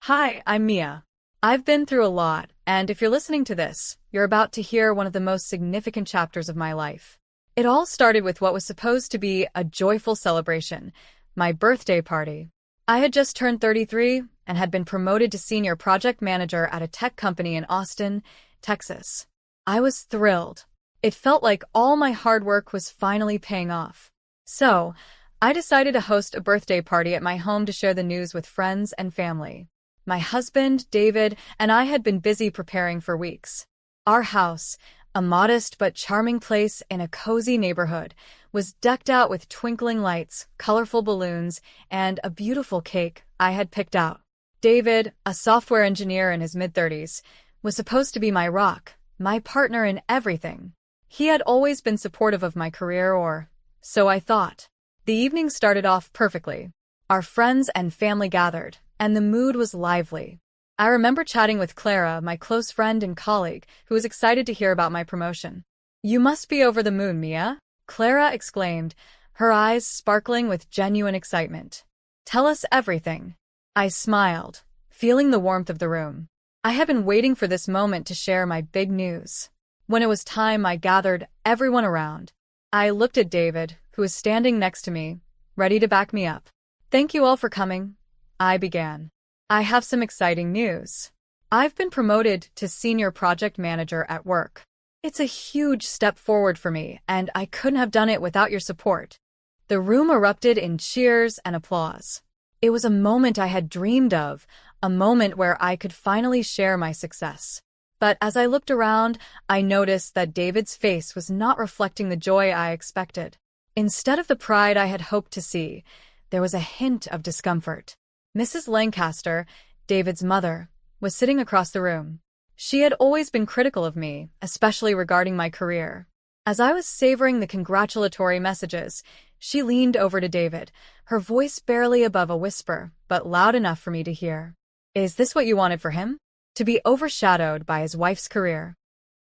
Hi, I'm Mia. I've been through a lot, and if you're listening to this, you're about to hear one of the most significant chapters of my life. It all started with what was supposed to be a joyful celebration, my birthday party. I had just turned 33 and had been promoted to senior project manager at a tech company in Austin, Texas. I was thrilled. It felt like all my hard work was finally paying off. So, I decided to host a birthday party at my home to share the news with friends and family. My husband, David, and I had been busy preparing for weeks. Our house, a modest but charming place in a cozy neighborhood, was decked out with twinkling lights, colorful balloons, and a beautiful cake I had picked out. David, a software engineer in his mid-30s, was supposed to be my rock, my partner in everything. He had always been supportive of my career, or so I thought. The evening started off perfectly. Our friends and family gathered, and the mood was lively. I remember chatting with Clara, my close friend and colleague, who was excited to hear about my promotion. "You must be over the moon, Mia," Clara exclaimed, her eyes sparkling with genuine excitement. "Tell us everything." I smiled, feeling the warmth of the room. I had been waiting for this moment to share my big news. When it was time, I gathered everyone around. I looked at David, who was standing next to me, ready to back me up. "Thank you all for coming," I began. "I have some exciting news. I've been promoted to senior project manager at work. It's a huge step forward for me, and I couldn't have done it without your support." The room erupted in cheers and applause. It was a moment I had dreamed of, a moment where I could finally share my success. But as I looked around, I noticed that David's face was not reflecting the joy I expected. Instead of the pride I had hoped to see, there was a hint of discomfort. Mrs. Lancaster, David's mother, was sitting across the room. She had always been critical of me, especially regarding my career. As I was savoring the congratulatory messages, she leaned over to David, her voice barely above a whisper, but loud enough for me to hear. "Is this what you wanted for him? To be overshadowed by his wife's career?"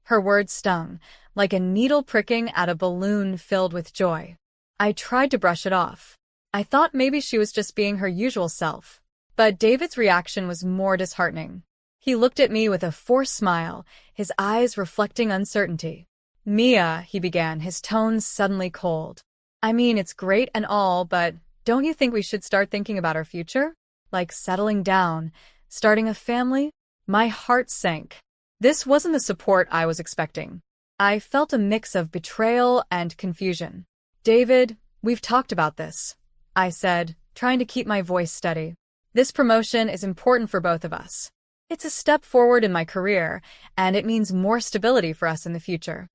Her words stung, like a needle pricking at a balloon filled with joy. I tried to brush it off. I thought maybe she was just being her usual self. But David's reaction was more disheartening. He looked at me with a forced smile, his eyes reflecting uncertainty. "Mia," he began, his tone suddenly cold. "I mean, it's great and all, but don't you think we should start thinking about our future? Like settling down, starting a family?" My heart sank. This wasn't the support I was expecting. I felt a mix of betrayal and confusion. "David, we've talked about this," I said, trying to keep my voice steady. "This promotion is important for both of us. It's a step forward in my career, and it means more stability for us in the future."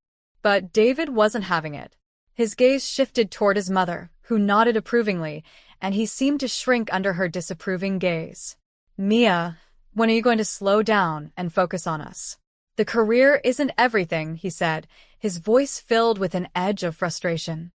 But David wasn't having it. His gaze shifted toward his mother, who nodded approvingly, and he seemed to shrink under her disapproving gaze. "Mia, when are you going to slow down and focus on us? The career isn't everything," he said, his voice filled with an edge of frustration.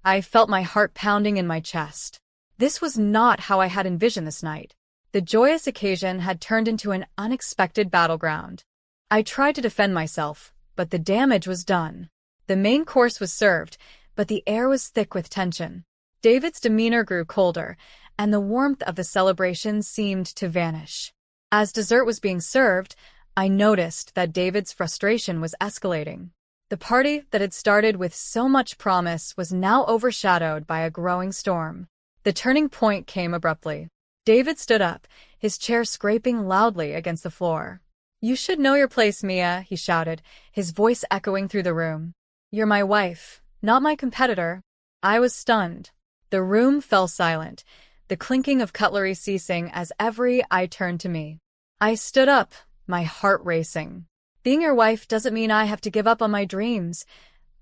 I felt my heart pounding in my chest. This was not how I had envisioned this night. The joyous occasion had turned into an unexpected battleground. I tried to defend myself, but the damage was done. The main course was served, but the air was thick with tension. David's demeanor grew colder, and the warmth of the celebration seemed to vanish. As dessert was being served, I noticed that David's frustration was escalating. The party that had started with so much promise was now overshadowed by a growing storm. The turning point came abruptly. David stood up, his chair scraping loudly against the floor. "You should know your place, Mia," he shouted, his voice echoing through the room. "You're my wife, not my competitor." I was stunned. The room fell silent, the clinking of cutlery ceasing as every eye turned to me. I stood up, my heart racing. "Being your wife doesn't mean I have to give up on my dreams,"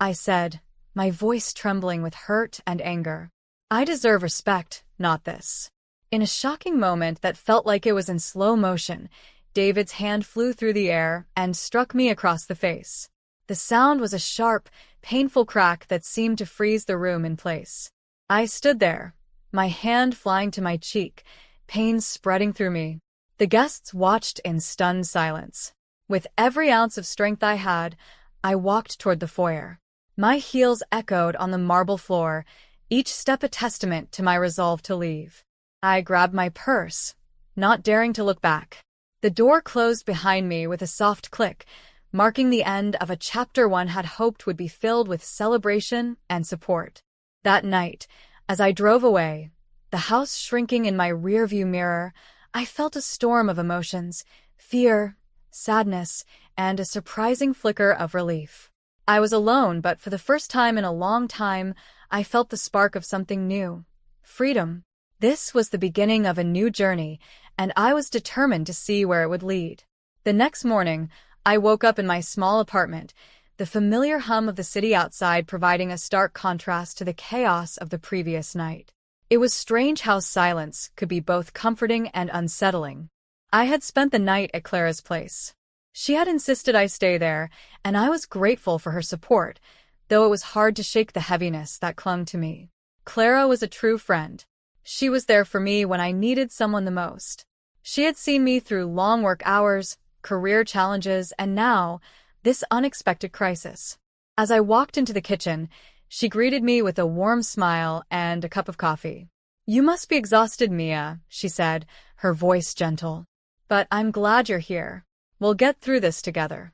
I said, my voice trembling with hurt and anger. "I deserve respect, not this." In a shocking moment that felt like it was in slow motion, David's hand flew through the air and struck me across the face. The sound was a sharp, painful crack that seemed to freeze the room in place. I stood there, my hand flying to my cheek, pain spreading through me. The guests watched in stunned silence. With every ounce of strength I had, I walked toward the foyer. My heels echoed on the marble floor, each step a testament to my resolve to leave. I grabbed my purse, not daring to look back. The door closed behind me with a soft click, marking the end of a chapter one had hoped would be filled with celebration and support. That night, as I drove away, the house shrinking in my rearview mirror, I felt a storm of emotions: fear, sadness, and a surprising flicker of relief. I was alone, but for the first time in a long time, I felt the spark of something new: freedom. This was the beginning of a new journey, and I was determined to see where it would lead. The next morning, I woke up in my small apartment, the familiar hum of the city outside providing a stark contrast to the chaos of the previous night. It was strange how silence could be both comforting and unsettling. I had spent the night at Clara's place. She had insisted I stay there, and I was grateful for her support, though it was hard to shake the heaviness that clung to me. Clara was a true friend. She was there for me when I needed someone the most. She had seen me through long work hours, career challenges, and now, this unexpected crisis. As I walked into the kitchen, she greeted me with a warm smile and a cup of coffee. "You must be exhausted, Mia," she said, her voice gentle. "But I'm glad you're here. We'll get through this together."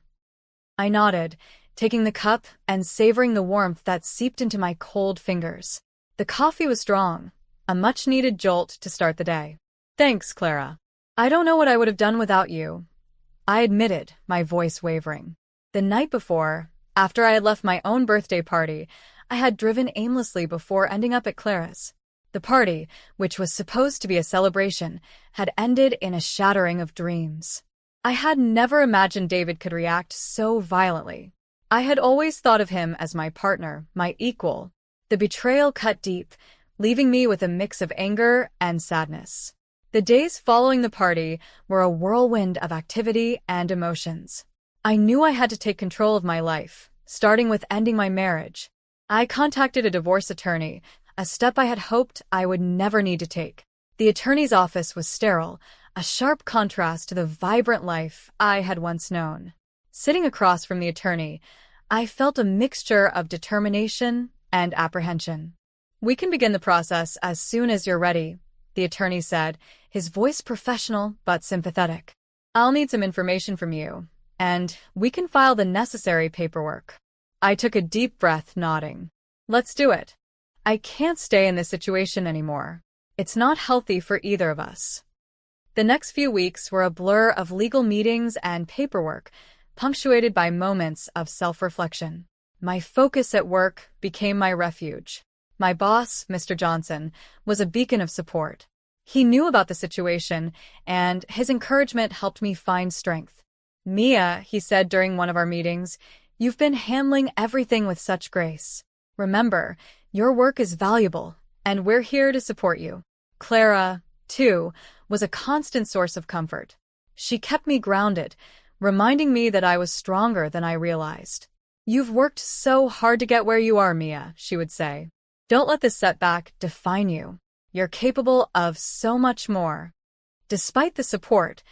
I nodded, taking the cup and savoring the warmth that seeped into my cold fingers. The coffee was strong, a much-needed jolt to start the day. "Thanks, Clara. I don't know what I would have done without you," I admitted, my voice wavering. The night before, after I had left my own birthday party, I had driven aimlessly before ending up at Clara's. The party, which was supposed to be a celebration, had ended in a shattering of dreams. I had never imagined David could react so violently. I had always thought of him as my partner, my equal. The betrayal cut deep, leaving me with a mix of anger and sadness. The days following the party were a whirlwind of activity and emotions. I knew I had to take control of my life, starting with ending my marriage. I contacted a divorce attorney, a step I had hoped I would never need to take. The attorney's office was sterile, a sharp contrast to the vibrant life I had once known. Sitting across from the attorney, I felt a mixture of determination and apprehension. "We can begin the process as soon as you're ready," the attorney said, his voice professional but sympathetic. "I'll need some information from you, and we can file the necessary paperwork." I took a deep breath, nodding. "Let's do it. I can't stay in this situation anymore. It's not healthy for either of us." The next few weeks were a blur of legal meetings and paperwork, punctuated by moments of self-reflection. My focus at work became my refuge. My boss, Mr. Johnson, was a beacon of support. He knew about the situation, and his encouragement helped me find strength. "Mia," he said during one of our meetings, "you've been handling everything with such grace. Remember, your work is valuable, and we're here to support you." Clara, too, was a constant source of comfort. She kept me grounded, reminding me that I was stronger than I realized. "You've worked so hard to get where you are, Mia," she would say. "Don't let this setback define you. You're capable of so much more." Despite the support,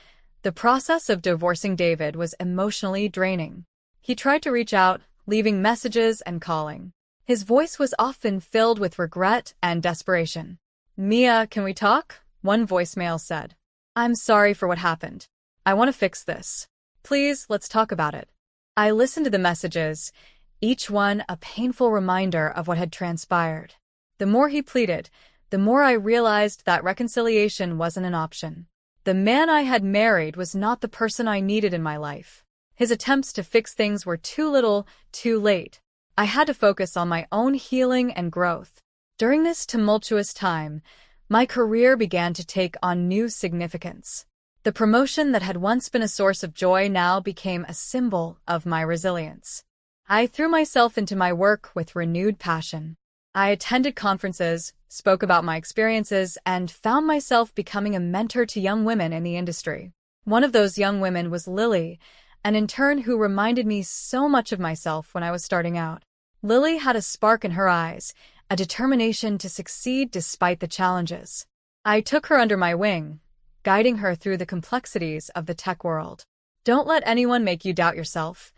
the process of divorcing David was emotionally draining. He tried to reach out, leaving messages and calling. His voice was often filled with regret and desperation. "Mia, can we talk?" one voicemail said. "I'm sorry for what happened. I want to fix this. Please, let's talk about it." I listened to the messages, each one a painful reminder of what had transpired. The more he pleaded, the more I realized that reconciliation wasn't an option. The man I had married was not the person I needed in my life. His attempts to fix things were too little, too late. I had to focus on my own healing and growth. During this tumultuous time, my career began to take on new significance. The promotion that had once been a source of joy now became a symbol of my resilience. I threw myself into my work with renewed passion. I attended conferences, spoke about my experiences, and found myself becoming a mentor to young women in the industry. One of those young women was Lily, an intern who reminded me so much of myself when I was starting out. Lily had a spark in her eyes, a determination to succeed despite the challenges. I took her under my wing, guiding her through the complexities of the tech world. "Don't let anyone make you doubt yourself,"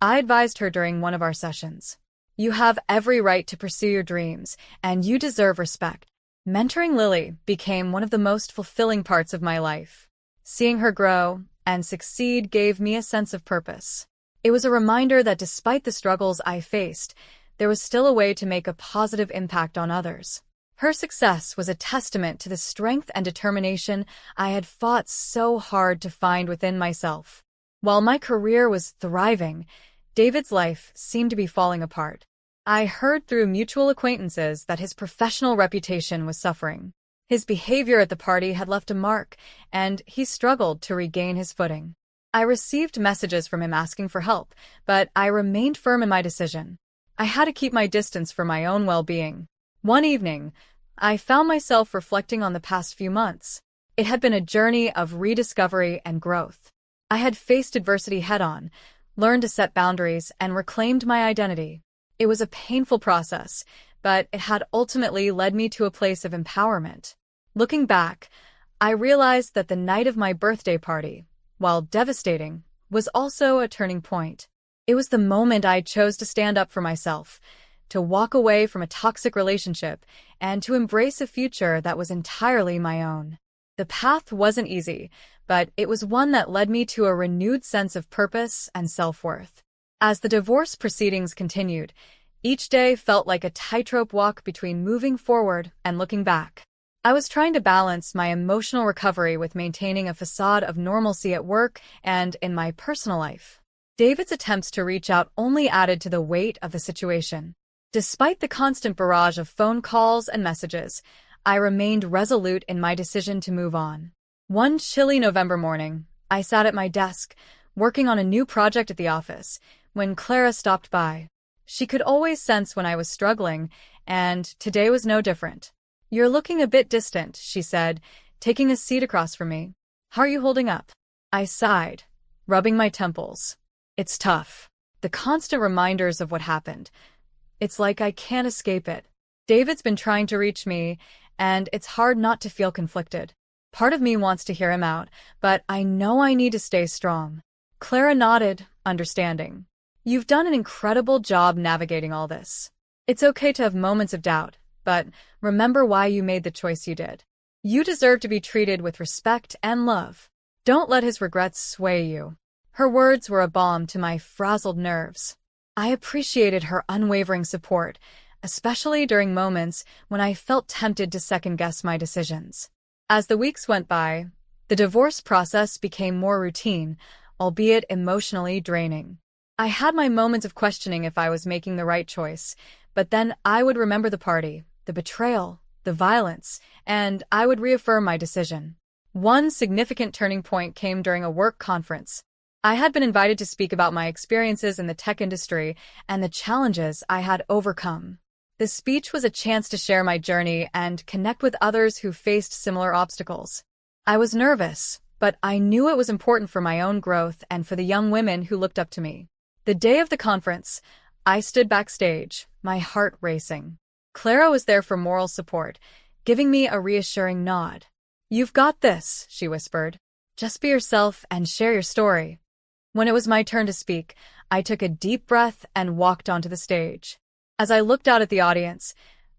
I advised her during one of our sessions. "You have every right to pursue your dreams, and you deserve respect." Mentoring Lily became one of the most fulfilling parts of my life. Seeing her grow and succeed gave me a sense of purpose. It was a reminder that despite the struggles I faced, there was still a way to make a positive impact on others. Her success was a testament to the strength and determination I had fought so hard to find within myself. While my career was thriving, David's life seemed to be falling apart. I heard through mutual acquaintances that his professional reputation was suffering. His behavior at the party had left a mark, and he struggled to regain his footing. I received messages from him asking for help, but I remained firm in my decision. I had to keep my distance for my own well-being. One evening, I found myself reflecting on the past few months. It had been a journey of rediscovery and growth. I had faced adversity head-on, learned to set boundaries, and reclaimed my identity. It was a painful process, but it had ultimately led me to a place of empowerment. Looking back, I realized that the night of my birthday party, while devastating, was also a turning point. It was the moment I chose to stand up for myself, to walk away from a toxic relationship, and to embrace a future that was entirely my own. The path wasn't easy, but it was one that led me to a renewed sense of purpose and self-worth. As the divorce proceedings continued, each day felt like a tightrope walk between moving forward and looking back. I was trying to balance my emotional recovery with maintaining a facade of normalcy at work and in my personal life. David's attempts to reach out only added to the weight of the situation. Despite the constant barrage of phone calls and messages, I remained resolute in my decision to move on. One chilly November morning, I sat at my desk, working on a new project at the office, when Clara stopped by. She could always sense when I was struggling, and today was no different. "You're looking a bit distant," she said, taking a seat across from me. "How are you holding up?" I sighed, rubbing my temples. It's tough. The constant reminders of what happened. It's like I can't escape it. David's been trying to reach me, and it's hard not to feel conflicted. Part of me wants to hear him out, but I know I need to stay strong. Clara nodded, understanding. "You've done an incredible job navigating all this. It's okay to have moments of doubt, but remember why you made the choice you did. You deserve to be treated with respect and love. Don't let his regrets sway you." Her words were a balm to my frazzled nerves. I appreciated her unwavering support, especially during moments when I felt tempted to second-guess my decisions. As the weeks went by, the divorce process became more routine, albeit emotionally draining. I had my moments of questioning if I was making the right choice, but then I would remember the party, the betrayal, the violence, and I would reaffirm my decision. One significant turning point came during a work conference. I had been invited to speak about my experiences in the tech industry and the challenges I had overcome. The speech was a chance to share my journey and connect with others who faced similar obstacles. I was nervous, but I knew it was important for my own growth and for the young women who looked up to me. The day of the conference, I stood backstage, my heart racing. Clara was there for moral support, giving me a reassuring nod. "You've got this," she whispered. "Just be yourself and share your story." When it was my turn to speak, I took a deep breath and walked onto the stage. As I looked out at the audience,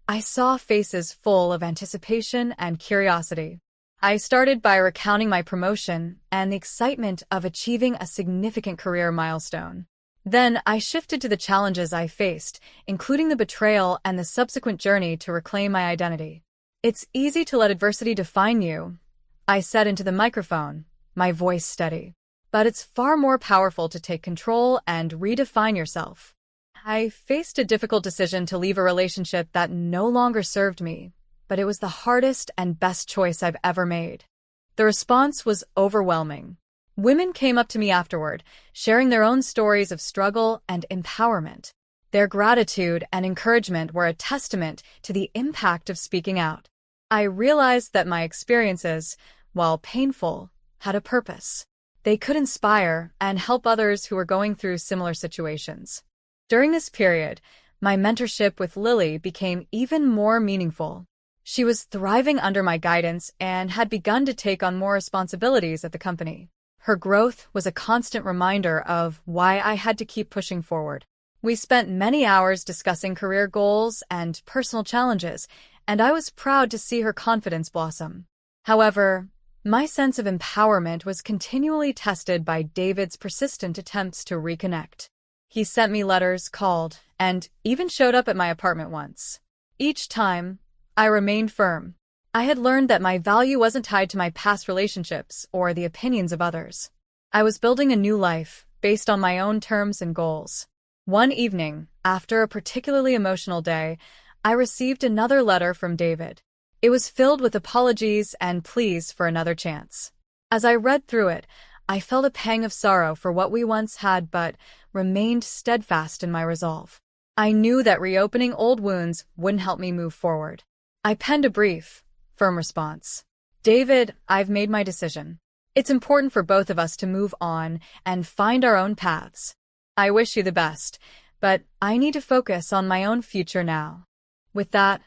I saw faces full of anticipation and curiosity. I started by recounting my promotion and the excitement of achieving a significant career milestone. Then I shifted to the challenges I faced, including the betrayal and the subsequent journey to reclaim my identity. "It's easy to let adversity define you," I said into the microphone, my voice steady. "But it's far more powerful to take control and redefine yourself." I faced a difficult decision to leave a relationship that no longer served me, but it was the hardest and best choice I've ever made. The response was overwhelming. Women came up to me afterward, sharing their own stories of struggle and empowerment. Their gratitude and encouragement were a testament to the impact of speaking out. I realized that my experiences, while painful, had a purpose. They could inspire and help others who were going through similar situations. During this period, my mentorship with Lily became even more meaningful. She was thriving under my guidance and had begun to take on more responsibilities at the company. Her growth was a constant reminder of why I had to keep pushing forward. We spent many hours discussing career goals and personal challenges, and I was proud to see her confidence blossom. However, my sense of empowerment was continually tested by David's persistent attempts to reconnect. He sent me letters, called, and even showed up at my apartment once. Each time, I remained firm. I had learned that my value wasn't tied to my past relationships or the opinions of others. I was building a new life based on my own terms and goals. One evening, after a particularly emotional day, I received another letter from David. It was filled with apologies and pleas for another chance. As I read through it, I felt a pang of sorrow for what we once had but remained steadfast in my resolve. I knew that reopening old wounds wouldn't help me move forward. I penned a brief, firm response. David, I've made my decision. It's important for both of us to move on and find our own paths. I wish you the best, but I need to focus on my own future now. With that,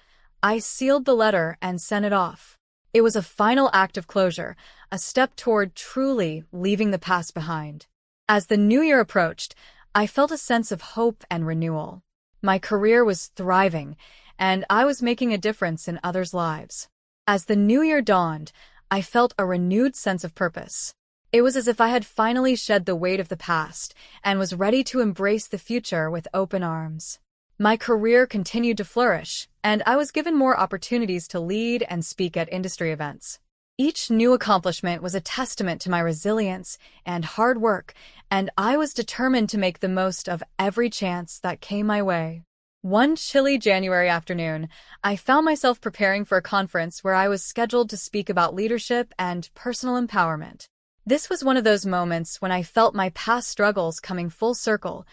I sealed the letter and sent it off. It was a final act of closure, a step toward truly leaving the past behind. As the new year approached, I felt a sense of hope and renewal. My career was thriving, and I was making a difference in others' lives. As the new year dawned, I felt a renewed sense of purpose. It was as if I had finally shed the weight of the past and was ready to embrace the future with open arms. My career continued to flourish, and I was given more opportunities to lead and speak at industry events. Each new accomplishment was a testament to my resilience and hard work, and I was determined to make the most of every chance that came my way. One chilly January afternoon, I found myself preparing for a conference where I was scheduled to speak about leadership and personal empowerment. This was one of those moments when I felt my past struggles coming full circle,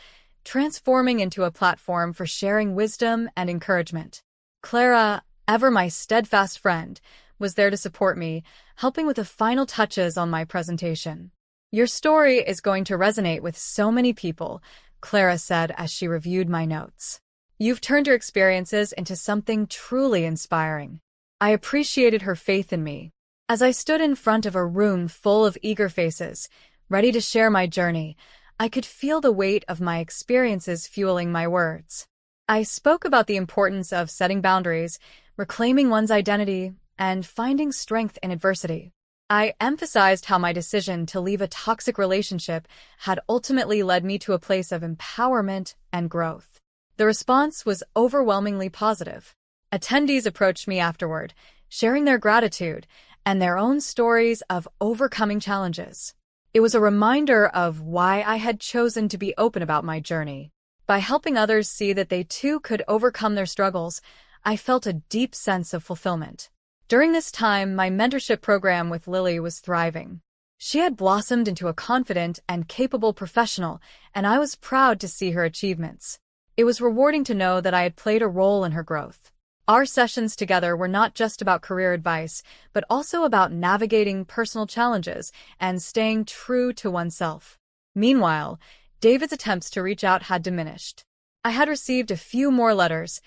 transforming into a platform for sharing wisdom and encouragement. Clara, ever my steadfast friend, was there to support me, helping with the final touches on my presentation. Your story is going to resonate with so many people, Clara said as she reviewed my notes. You've turned your experiences into something truly inspiring. I appreciated her faith in me. As I stood in front of a room full of eager faces, ready to share my journey, I could feel the weight of my experiences fueling my words. I spoke about the importance of setting boundaries, reclaiming one's identity, and finding strength in adversity. I emphasized how my decision to leave a toxic relationship had ultimately led me to a place of empowerment and growth. The response was overwhelmingly positive. Attendees approached me afterward, sharing their gratitude and their own stories of overcoming challenges. It was a reminder of why I had chosen to be open about my journey. By helping others see that they too could overcome their struggles, I felt a deep sense of fulfillment. During this time, my mentorship program with Lily was thriving. She had blossomed into a confident and capable professional, and I was proud to see her achievements. It was rewarding to know that I had played a role in her growth. Our sessions together were not just about career advice, but also about navigating personal challenges and staying true to oneself. Meanwhile, David's attempts to reach out had diminished. I had received a few more letters,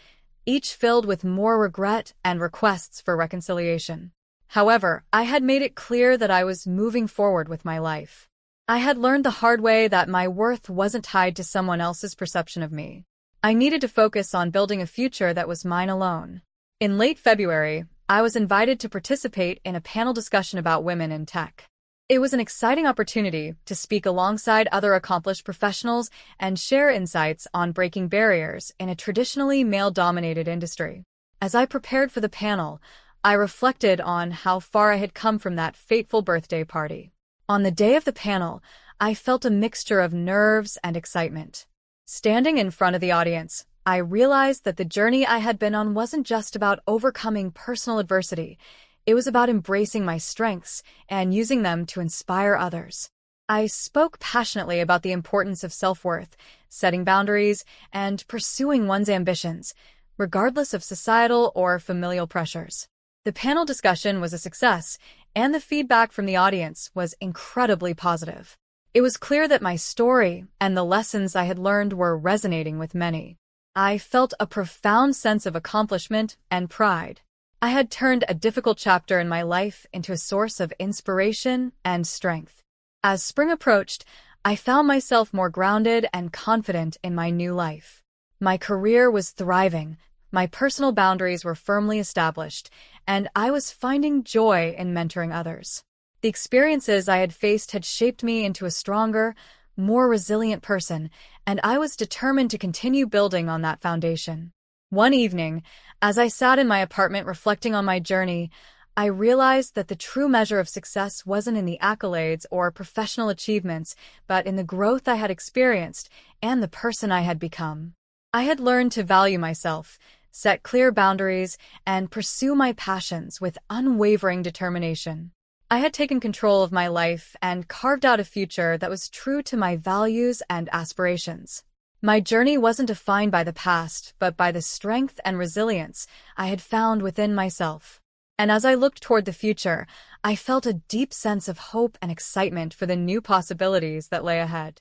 each filled with more regret and requests for reconciliation. However, I had made it clear that I was moving forward with my life. I had learned the hard way that my worth wasn't tied to someone else's perception of me. I needed to focus on building a future that was mine alone. In late February, I was invited to participate in a panel discussion about women in tech. It was an exciting opportunity to speak alongside other accomplished professionals and share insights on breaking barriers in a traditionally male-dominated industry. As I prepared for the panel, I reflected on how far I had come from that fateful birthday party. On the day of the panel, I felt a mixture of nerves and excitement. Standing in front of the audience, I realized that the journey I had been on wasn't just about overcoming personal adversity. It was about embracing my strengths and using them to inspire others. I spoke passionately about the importance of self-worth, setting boundaries, and pursuing one's ambitions, regardless of societal or familial pressures. The panel discussion was a success, and the feedback from the audience was incredibly positive. It was clear that my story and the lessons I had learned were resonating with many. I felt a profound sense of accomplishment and pride. I had turned a difficult chapter in my life into a source of inspiration and strength. As spring approached, I found myself more grounded and confident in my new life. My career was thriving, My personal boundaries were firmly established, and I was finding joy in mentoring others. The experiences I had faced had shaped me into a stronger, more resilient person, and I was determined to continue building on that foundation. One evening, as I sat in my apartment reflecting on my journey, I realized that the true measure of success wasn't in the accolades or professional achievements, but in the growth I had experienced and the person I had become. I had learned to value myself, set clear boundaries, and pursue my passions with unwavering determination. I had taken control of my life and carved out a future that was true to my values and aspirations. My journey wasn't defined by the past, but by the strength and resilience I had found within myself. And as I looked toward the future, I felt a deep sense of hope and excitement for the new possibilities that lay ahead.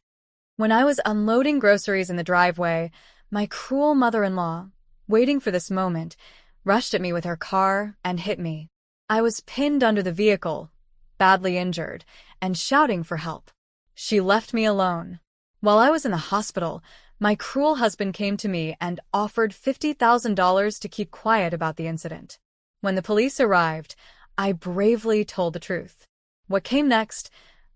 When I was unloading groceries in the driveway, my cruel mother-in-law, waiting for this moment, rushed at me with her car and hit me. I was pinned under the vehicle, badly injured, and shouting for help. She left me alone. While I was in the hospital, my cruel husband came to me and offered $50,000 to keep quiet about the incident. When the police arrived, I bravely told the truth. What came next,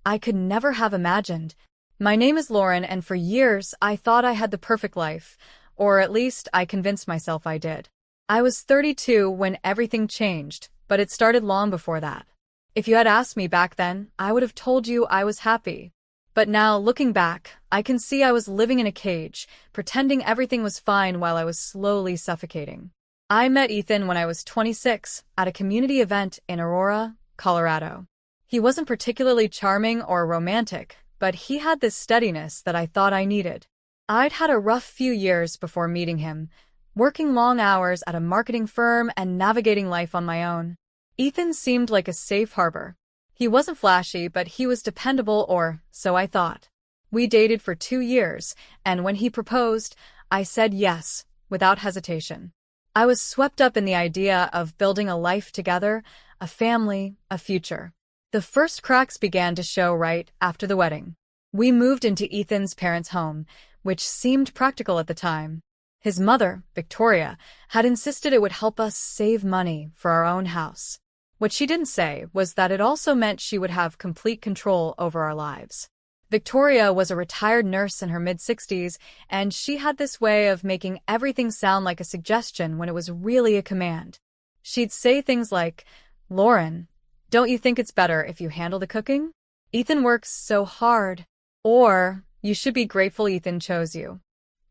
I could never have imagined. My name is Lauren, and for years I thought I had the perfect life, or at least I convinced myself I did. I was 32 when everything changed, but it started long before that. If you had asked me back then, I would have told you I was happy. But now, looking back, I can see I was living in a cage, pretending everything was fine while I was slowly suffocating. I met Ethan when I was 26 at a community event in Aurora, Colorado. He wasn't particularly charming or romantic, but he had this steadiness that I thought I needed. I'd had a rough few years before meeting him, working long hours at a marketing firm and navigating life on my own. Ethan seemed like a safe harbor. He wasn't flashy, but he was dependable, or so I thought. We dated for 2 years, and when he proposed, I said yes, without hesitation. I was swept up in the idea of building a life together, a family, a future. The first cracks began to show right after the wedding. We moved into Ethan's parents' home, which seemed practical at the time. His mother, Victoria, had insisted it would help us save money for our own house. What she didn't say was that it also meant she would have complete control over our lives. Victoria was a retired nurse in her mid-60s, and she had this way of making everything sound like a suggestion when it was really a command. She'd say things like, "Lauren, don't you think it's better if you handle the cooking? Ethan works so hard." Or, "You should be grateful Ethan chose you.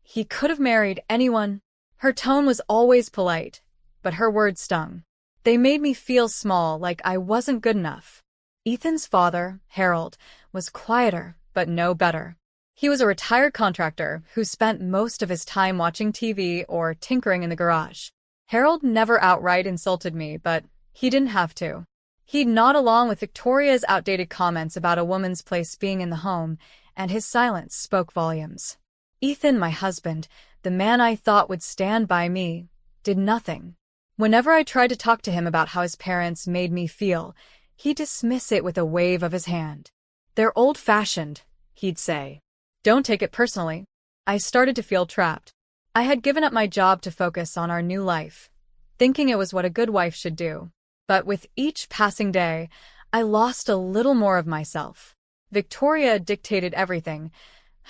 He could have married anyone." Her tone was always polite, but her words stung. They made me feel small, like I wasn't good enough. Ethan's father, Harold, was quieter, but no better. He was a retired contractor who spent most of his time watching TV or tinkering in the garage. Harold never outright insulted me, but he didn't have to. He'd nod along with Victoria's outdated comments about a woman's place being in the home, and his silence spoke volumes. Ethan, my husband, the man I thought would stand by me, did nothing. Whenever I tried to talk to him about how his parents made me feel, he'd dismiss it with a wave of his hand. "They're old-fashioned," he'd say. "Don't take it personally." I started to feel trapped. I had given up my job to focus on our new life, thinking it was what a good wife should do. But with each passing day, I lost a little more of myself. Victoria dictated everything: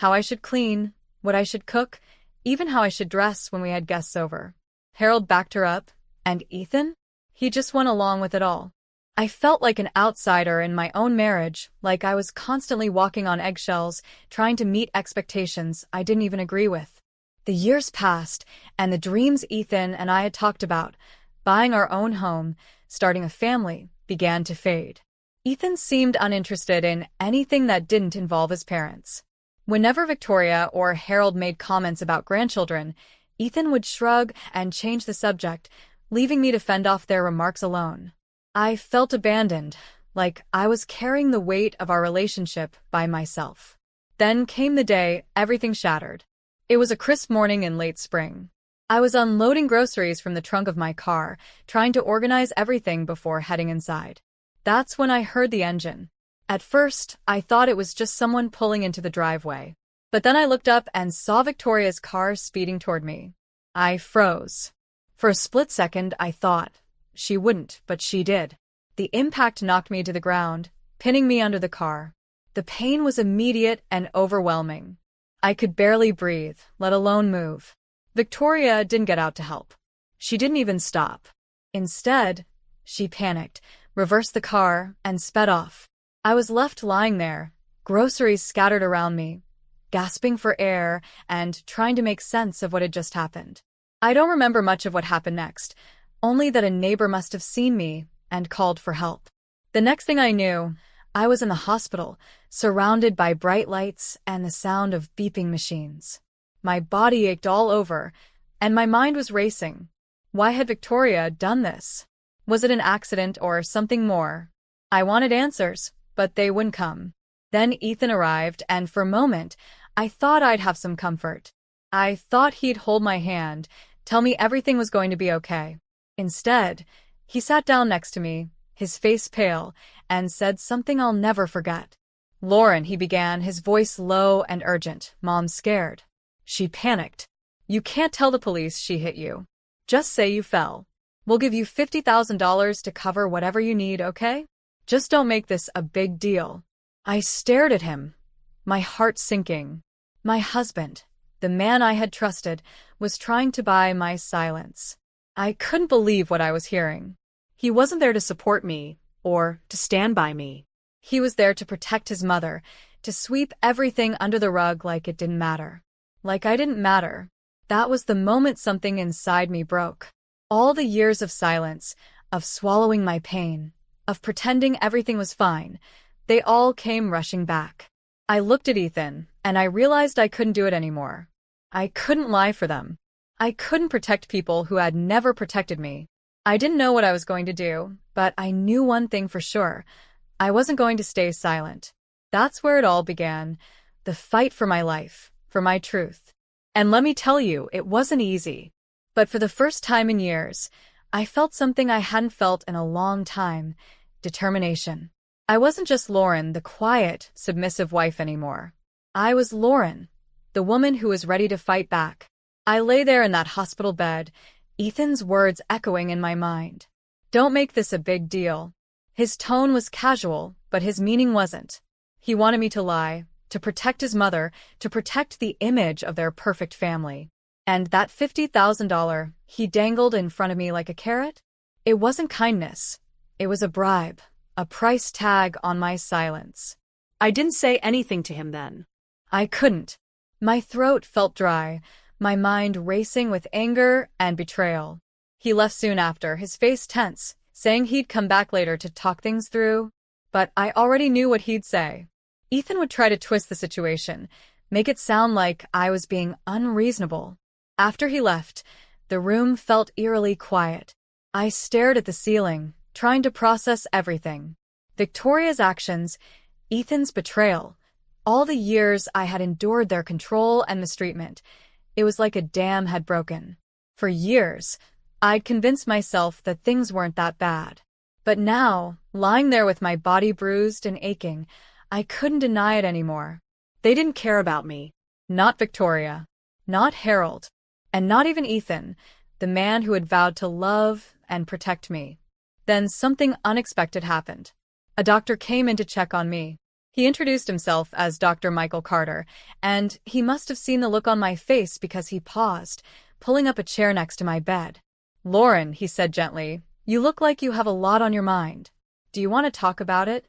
how I should clean, what I should cook, even how I should dress when we had guests over. Harold backed her up, and Ethan? He just went along with it all. I felt like an outsider in my own marriage, like I was constantly walking on eggshells, trying to meet expectations I didn't even agree with. The years passed, and the dreams Ethan and I had talked about, buying our own home, starting a family, began to fade. Ethan seemed uninterested in anything that didn't involve his parents. Whenever Victoria or Harold made comments about grandchildren, Ethan would shrug and change the subject, leaving me to fend off their remarks alone. I felt abandoned, like I was carrying the weight of our relationship by myself. Then came the day everything shattered. It was a crisp morning in late spring. I was unloading groceries from the trunk of my car, trying to organize everything before heading inside. That's when I heard the engine. At first, I thought it was just someone pulling into the driveway. But then I looked up and saw Victoria's car speeding toward me. I froze. For a split second, I thought she wouldn't, but she did. The impact knocked me to the ground, pinning me under the car. The pain was immediate and overwhelming. I could barely breathe, let alone move. Victoria didn't get out to help. She didn't even stop. Instead, she panicked, reversed the car, and sped off. I was left lying there, groceries scattered around me, gasping for air and trying to make sense of what had just happened. I don't remember much of what happened next, only that a neighbor must have seen me and called for help. The next thing I knew, I was in the hospital, surrounded by bright lights and the sound of beeping machines. My body ached all over, and my mind was racing. Why had Victoria done this? Was it an accident or something more? I wanted answers, but they wouldn't come. Then Ethan arrived, and for a moment, I thought I'd have some comfort. I thought he'd hold my hand, tell me everything was going to be okay. Instead, he sat down next to me, his face pale, and said something I'll never forget. "Lauren," he began, his voice low and urgent. "Mom's scared." She panicked. "You can't tell the police she hit you. Just say you fell. We'll give you $50,000 to cover whatever you need, okay? Just don't make this a big deal." I stared at him, my heart sinking. My husband, the man I had trusted, was trying to buy my silence. I couldn't believe what I was hearing. He wasn't there to support me or to stand by me. He was there to protect his mother, to sweep everything under the rug like it didn't matter. Like I didn't matter. That was the moment something inside me broke. All the years of silence, of swallowing my pain, of pretending everything was fine, they all came rushing back. I looked at Ethan, and I realized I couldn't do it anymore. I couldn't lie for them. I couldn't protect people who had never protected me. I didn't know what I was going to do, but I knew one thing for sure. I wasn't going to stay silent. That's where it all began, the fight for my life, for my truth. And let me tell you, it wasn't easy. But for the first time in years, I felt something I hadn't felt in a long time: determination. I wasn't just Lauren, the quiet, submissive wife anymore. I was Lauren, the woman who was ready to fight back. I lay there in that hospital bed, Ethan's words echoing in my mind. "Don't make this a big deal." His tone was casual, but his meaning wasn't. He wanted me to lie, to protect his mother, to protect the image of their perfect family. And that $50,000 he dangled in front of me like a carrot? It wasn't kindness. It was a bribe, a price tag on my silence. I didn't say anything to him then. I couldn't. My throat felt dry, my mind racing with anger and betrayal. He left soon after, his face tense, saying he'd come back later to talk things through. But I already knew what he'd say. Ethan would try to twist the situation, make it sound like I was being unreasonable. After he left, the room felt eerily quiet. I stared at the ceiling, trying to process everything. Victoria's actions, Ethan's betrayal, all the years I had endured their control and mistreatment. It was like a dam had broken. For years, I'd convinced myself that things weren't that bad. But now, lying there with my body bruised and aching, I couldn't deny it anymore. They didn't care about me. Not Victoria. Not Harold. And not even Ethan, the man who had vowed to love and protect me. Then something unexpected happened. A doctor came in to check on me. He introduced himself as Dr. Michael Carter, and he must have seen the look on my face because he paused, pulling up a chair next to my bed. "Lauren," he said gently, "you look like you have a lot on your mind. Do you want to talk about it?"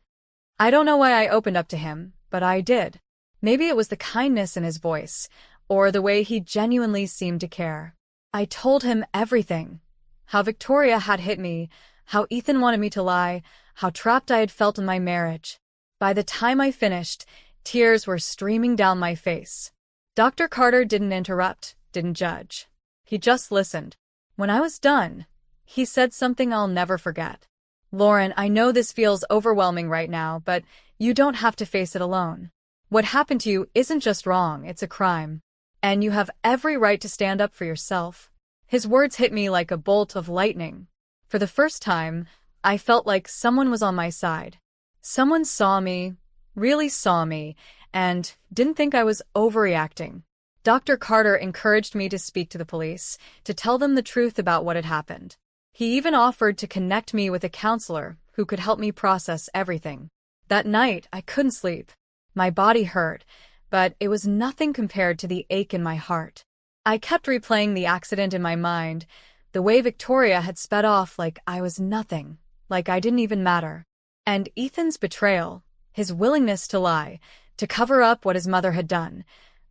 I don't know why I opened up to him, but I did. Maybe it was the kindness in his voice, or the way he genuinely seemed to care. I told him everything. How Victoria had hit me, how Ethan wanted me to lie, how trapped I had felt in my marriage. By the time I finished, tears were streaming down my face. Dr. Carter didn't interrupt, didn't judge. He just listened. When I was done, he said something I'll never forget. "Lauren, I know this feels overwhelming right now, but you don't have to face it alone. What happened to you isn't just wrong, it's a crime. And you have every right to stand up for yourself." His words hit me like a bolt of lightning. For the first time, I felt like someone was on my side. Someone saw me, really saw me, and didn't think I was overreacting. Dr. Carter encouraged me to speak to the police, to tell them the truth about what had happened. He even offered to connect me with a counselor who could help me process everything. That night, I couldn't sleep. My body hurt, but it was nothing compared to the ache in my heart. I kept replaying the accident in my mind, the way Victoria had sped off like I was nothing, like I didn't even matter. And Ethan's betrayal, his willingness to lie, to cover up what his mother had done,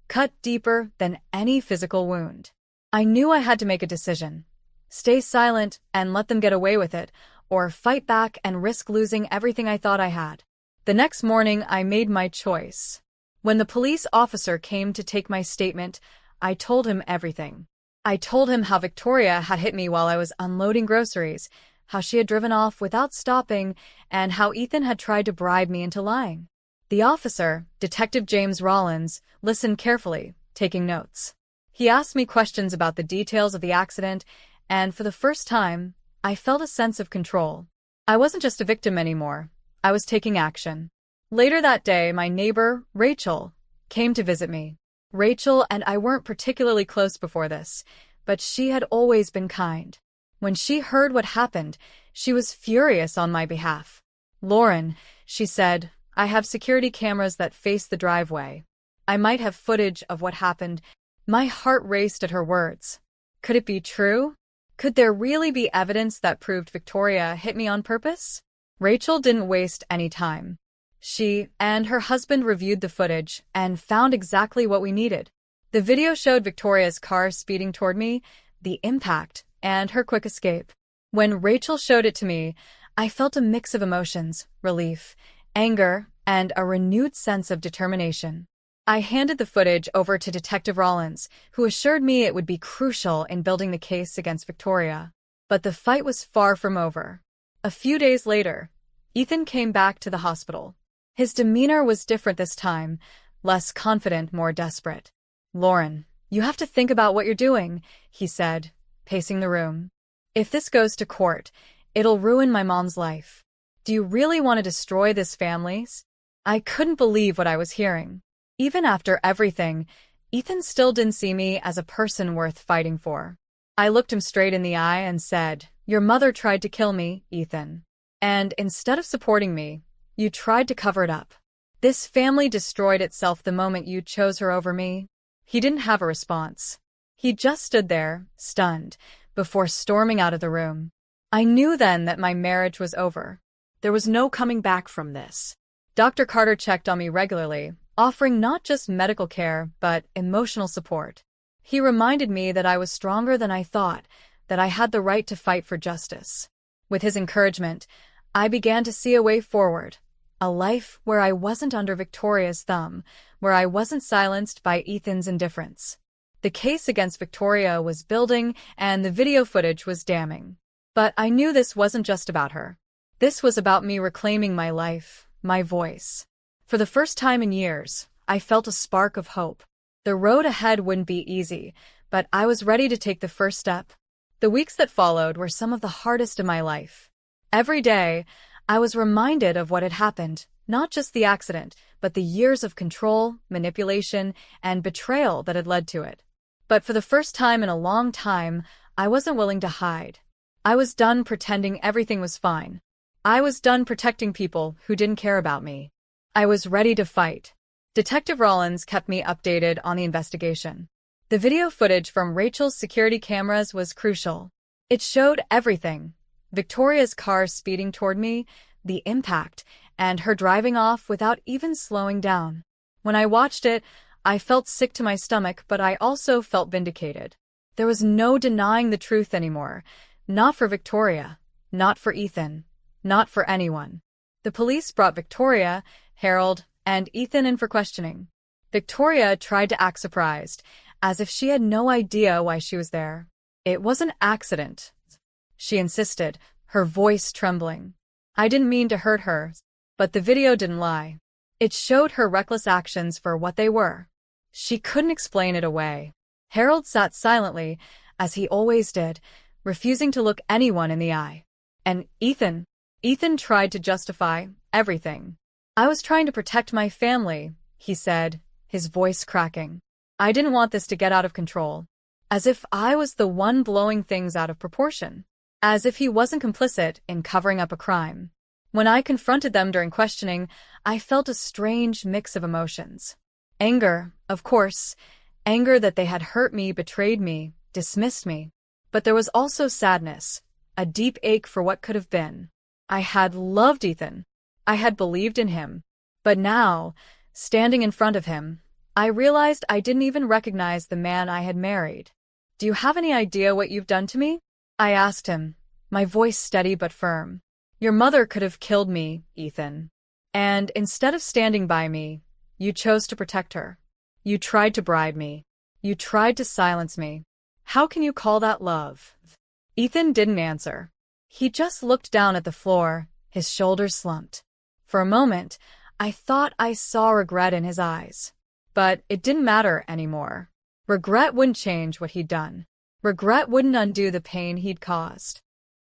cut deeper than any physical wound. I knew I had to make a decision. Stay silent and let them get away with it, or fight back and risk losing everything I thought I had. The next morning, I made my choice. When the police officer came to take my statement, I told him everything. I told him how Victoria had hit me while I was unloading groceries, how she had driven off without stopping, and how Ethan had tried to bribe me into lying. The officer, Detective James Rollins, listened carefully, taking notes. He asked me questions about the details of the accident, and for the first time, I felt a sense of control. I wasn't just a victim anymore. I was taking action. Later that day, my neighbor, Rachel, came to visit me. Rachel and I weren't particularly close before this, but she had always been kind. When she heard what happened, she was furious on my behalf. "Lauren," she said, "I have security cameras that face the driveway. I might have footage of what happened." My heart raced at her words. Could it be true? Could there really be evidence that proved Victoria hit me on purpose? Rachel didn't waste any time. She and her husband reviewed the footage and found exactly what we needed. The video showed Victoria's car speeding toward me, the impact, and her quick escape. When Rachel showed it to me, I felt a mix of emotions, relief, anger, and a renewed sense of determination. I handed the footage over to Detective Rollins, who assured me it would be crucial in building the case against Victoria. But the fight was far from over. A few days later, Ethan came back to the hospital. His demeanor was different this time, less confident, more desperate. "Lauren, you have to think about what you're doing," he said, pacing the room. "If this goes to court, it'll ruin my mom's life. Do you really want to destroy this family's?" I couldn't believe what I was hearing. Even after everything, Ethan still didn't see me as a person worth fighting for. I looked him straight in the eye and said, "Your mother tried to kill me, Ethan. And instead of supporting me, you tried to cover it up. This family destroyed itself the moment you chose her over me." He didn't have a response. He just stood there, stunned, before storming out of the room. I knew then that my marriage was over. There was no coming back from this. Dr. Carter checked on me regularly, offering not just medical care, but emotional support. He reminded me that I was stronger than I thought, that I had the right to fight for justice. With his encouragement, I began to see a way forward, a life where I wasn't under Victoria's thumb, where I wasn't silenced by Ethan's indifference. The case against Victoria was building, and the video footage was damning. But I knew this wasn't just about her. This was about me reclaiming my life, my voice. For the first time in years, I felt a spark of hope. The road ahead wouldn't be easy, but I was ready to take the first step. The weeks that followed were some of the hardest of my life. Every day, I was reminded of what had happened, not just the accident, but the years of control, manipulation, and betrayal that had led to it. But for the first time in a long time, I wasn't willing to hide. I was done pretending everything was fine. I was done protecting people who didn't care about me. I was ready to fight. Detective Rollins kept me updated on the investigation. The video footage from Rachel's security cameras was crucial. It showed everything: Victoria's car speeding toward me, the impact, and her driving off without even slowing down. When I watched it, I felt sick to my stomach, but I also felt vindicated. There was no denying the truth anymore. Not for Victoria, not for Ethan, not for anyone. The police brought Victoria, Harold, and Ethan in for questioning. Victoria tried to act surprised, as if she had no idea why she was there. "It was an accident," she insisted, her voice trembling. "I didn't mean to hurt her." But the video didn't lie. It showed her reckless actions for what they were. She couldn't explain it away. Harold sat silently, as he always did, refusing to look anyone in the eye. And Ethan tried to justify everything. "I was trying to protect my family," he said, his voice cracking. I didn't want this to get out of control. As if I was the one blowing things out of proportion. As if he wasn't complicit in covering up a crime. When I confronted them during questioning, I felt a strange mix of emotions. Anger, of course. Anger that they had hurt me, betrayed me, dismissed me. But there was also sadness, a deep ache for what could have been. I had loved Ethan. I had believed in him. But now, standing in front of him, I realized I didn't even recognize the man I had married. "Do you have any idea what you've done to me?" I asked him, my voice steady but firm. "Your mother could have killed me, Ethan. And instead of standing by me, you chose to protect her. You tried to bribe me. You tried to silence me. How can you call that love?" Ethan didn't answer. He just looked down at the floor, his shoulders slumped. For a moment, I thought I saw regret in his eyes. But it didn't matter anymore. Regret wouldn't change what he'd done. Regret wouldn't undo the pain he'd caused.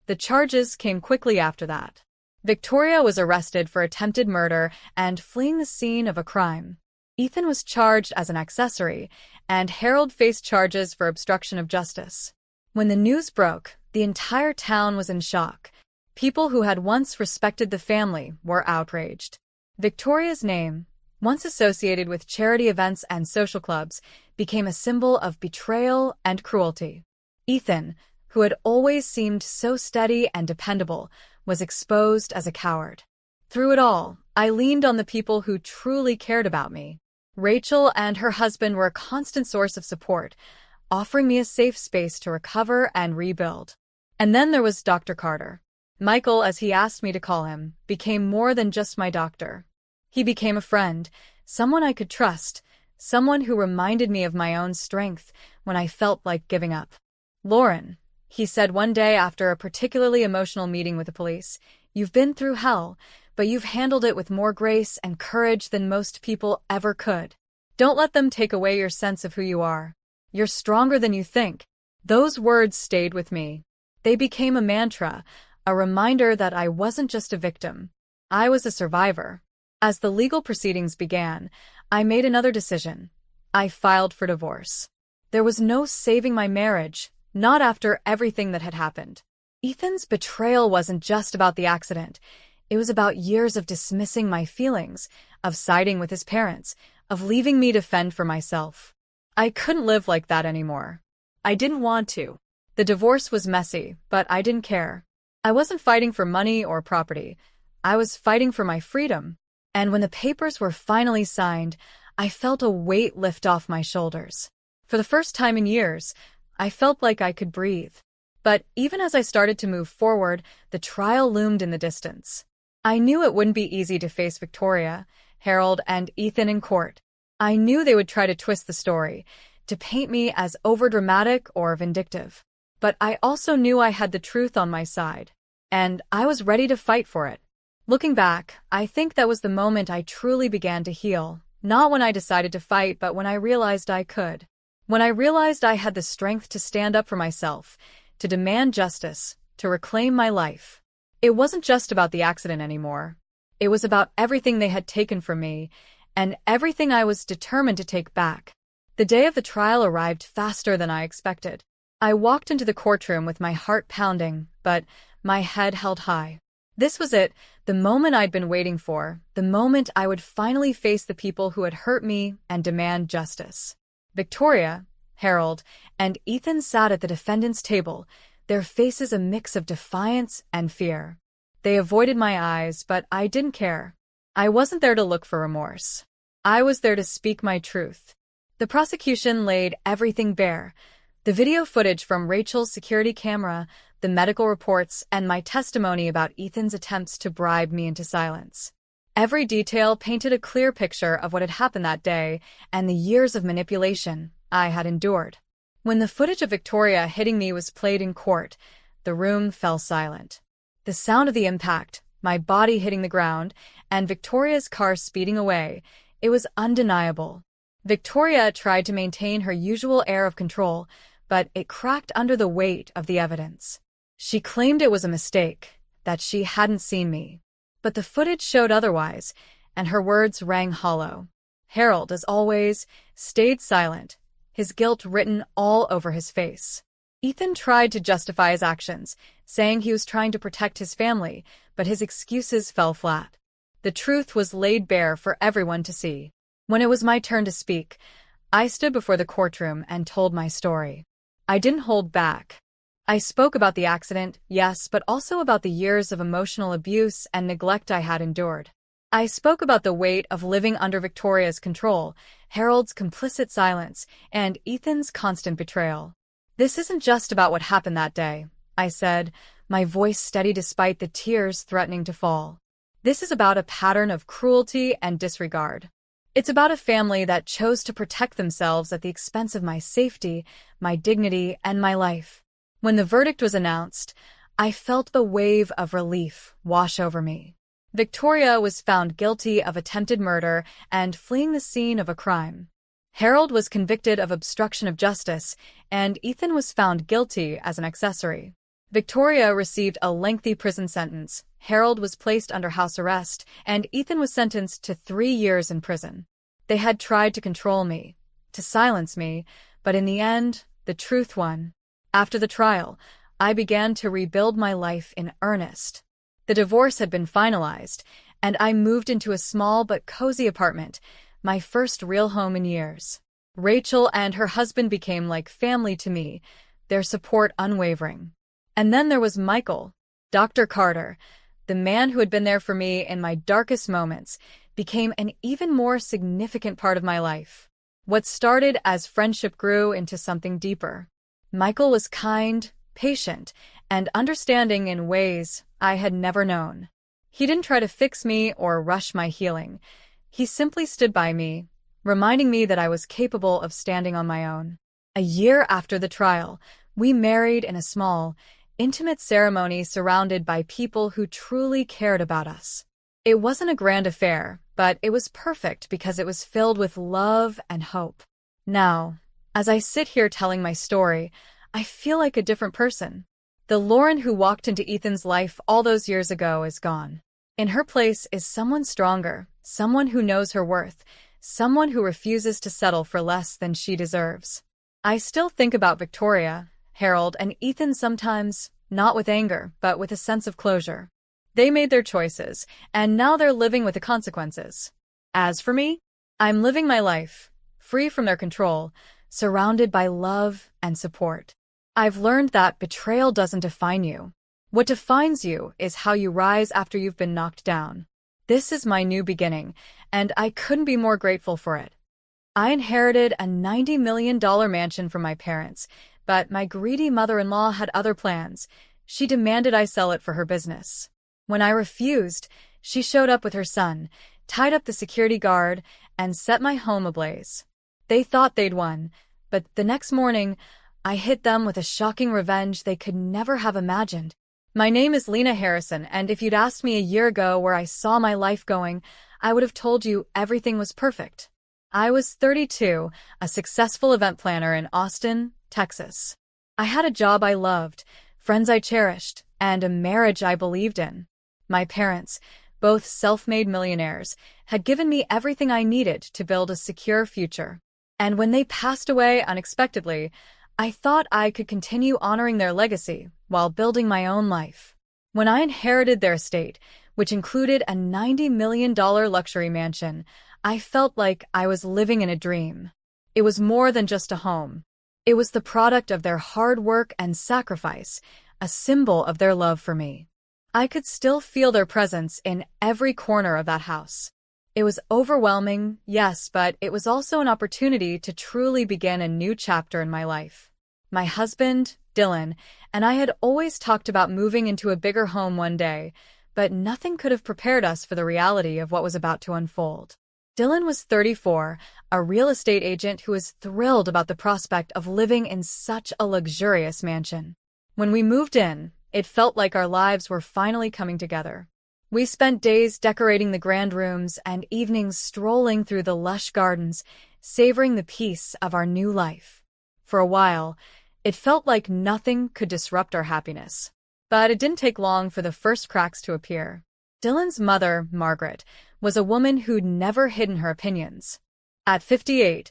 The charges came quickly after that. Victoria was arrested for attempted murder and fleeing the scene of a crime. Ethan was charged as an accessory, and Harold faced charges for obstruction of justice. When the news broke, the entire town was in shock. People who had once respected the family were outraged. Victoria's name, once associated with charity events and social clubs, became a symbol of betrayal and cruelty. Ethan, who had always seemed so steady and dependable, was exposed as a coward. Through it all, I leaned on the people who truly cared about me. Rachel and her husband were a constant source of support, offering me a safe space to recover and rebuild. And then there was Dr. Carter. Michael, as he asked me to call him, became more than just my doctor. He became a friend, someone I could trust, someone who reminded me of my own strength when I felt like giving up. "Lauren," he said one day after a particularly emotional meeting with the police, "you've been through hell, but you've handled it with more grace and courage than most people ever could. Don't let them take away your sense of who you are. You're stronger than you think." Those words stayed with me. They became a mantra, a reminder that I wasn't just a victim. I was a survivor. As the legal proceedings began, I made another decision. I filed for divorce. There was no saving my marriage, not after everything that had happened. Ethan's betrayal wasn't just about the accident. It was about years of dismissing my feelings, of siding with his parents, of leaving me to fend for myself. I couldn't live like that anymore. I didn't want to. The divorce was messy, but I didn't care. I wasn't fighting for money or property. I was fighting for my freedom. And when the papers were finally signed, I felt a weight lift off my shoulders. For the first time in years, I felt like I could breathe. But even as I started to move forward, the trial loomed in the distance. I knew it wouldn't be easy to face Victoria, Harold, and Ethan in court. I knew they would try to twist the story, to paint me as overdramatic or vindictive. But I also knew I had the truth on my side, and I was ready to fight for it. Looking back, I think that was the moment I truly began to heal, not when I decided to fight, but when I realized I could. When I realized I had the strength to stand up for myself, to demand justice, to reclaim my life. It wasn't just about the accident anymore. It was about everything they had taken from me, and everything I was determined to take back. The day of the trial arrived faster than I expected. I walked into the courtroom with my heart pounding, but my head held high. This was it, the moment I'd been waiting for, the moment I would finally face the people who had hurt me and demand justice. Victoria, Harold, and Ethan sat at the defendant's table, their faces a mix of defiance and fear. They avoided my eyes, but I didn't care. I wasn't there to look for remorse. I was there to speak my truth. The prosecution laid everything bare. The video footage from Rachel's security camera, the medical reports, and my testimony about Ethan's attempts to bribe me into silence. Every detail painted a clear picture of what had happened that day and the years of manipulation I had endured. When the footage of Victoria hitting me was played in court, the room fell silent. The sound of the impact, my body hitting the ground, and Victoria's car speeding away, it was undeniable. Victoria tried to maintain her usual air of control, but it cracked under the weight of the evidence. She claimed it was a mistake, that she hadn't seen me. But the footage showed otherwise, and her words rang hollow. Harold, as always, stayed silent, his guilt written all over his face. Ethan tried to justify his actions, saying he was trying to protect his family, but his excuses fell flat. The truth was laid bare for everyone to see. When it was my turn to speak, I stood before the courtroom and told my story. I didn't hold back. I spoke about the accident, yes, but also about the years of emotional abuse and neglect I had endured. I spoke about the weight of living under Victoria's control, Harold's complicit silence, and Ethan's constant betrayal. This isn't just about what happened that day, I said, my voice steady despite the tears threatening to fall. This is about a pattern of cruelty and disregard. It's about a family that chose to protect themselves at the expense of my safety, my dignity, and my life. When the verdict was announced, I felt the wave of relief wash over me. Victoria was found guilty of attempted murder and fleeing the scene of a crime. Harold was convicted of obstruction of justice, and Ethan was found guilty as an accessory. Victoria received a lengthy prison sentence, Harold was placed under house arrest, and Ethan was sentenced to 3 years in prison. They had tried to control me, to silence me, but in the end, the truth won. After the trial, I began to rebuild my life in earnest. The divorce had been finalized, and I moved into a small but cozy apartment, my first real home in years. Rachel and her husband became like family to me, their support unwavering. And then there was Michael, Dr. Carter, the man who had been there for me in my darkest moments, became an even more significant part of my life. What started as friendship grew into something deeper. Michael was kind, patient, and understanding in ways I had never known. He didn't try to fix me or rush my healing. He simply stood by me, reminding me that I was capable of standing on my own. A year after the trial, we married in a small, intimate ceremony surrounded by people who truly cared about us. It wasn't a grand affair, but it was perfect because it was filled with love and hope. Now, as I sit here telling my story, I feel like a different person. The Lauren who walked into Ethan's life all those years ago is gone. In her place is someone stronger, someone who knows her worth, someone who refuses to settle for less than she deserves. I still think about Victoria, Harold, and Ethan sometimes, not with anger, but with a sense of closure. They made their choices, and now they're living with the consequences. As for me, I'm living my life, free from their control, surrounded by love and support. I've learned that betrayal doesn't define you. What defines you is how you rise after you've been knocked down. This is my new beginning, and I couldn't be more grateful for it. I inherited a $90 million mansion from my parents, but my greedy mother-in-law had other plans. She demanded I sell it for her business. When I refused, she showed up with her son, tied up the security guard, and set my home ablaze. They thought they'd won, but the next morning, I hit them with a shocking revenge they could never have imagined. My name is Lena Harrison, and if you'd asked me a year ago where I saw my life going, I would have told you everything was perfect. I was 32, a successful event planner in Austin, Texas. I had a job I loved, friends I cherished, and a marriage I believed in. My parents, both self-made millionaires, had given me everything I needed to build a secure future. And when they passed away unexpectedly, I thought I could continue honoring their legacy while building my own life. When I inherited their estate, which included a $90 million luxury mansion, I felt like I was living in a dream. It was more than just a home. It was the product of their hard work and sacrifice, a symbol of their love for me. I could still feel their presence in every corner of that house. It was overwhelming, yes, but it was also an opportunity to truly begin a new chapter in my life. My husband, Dylan, and I had always talked about moving into a bigger home one day, but nothing could have prepared us for the reality of what was about to unfold. Dylan was 34, a real estate agent who was thrilled about the prospect of living in such a luxurious mansion. When we moved in, it felt like our lives were finally coming together. We spent days decorating the grand rooms and evenings strolling through the lush gardens, savoring the peace of our new life. For a while, it felt like nothing could disrupt our happiness. But it didn't take long for the first cracks to appear. Dylan's mother, Margaret, was a woman who'd never hidden her opinions. At 58,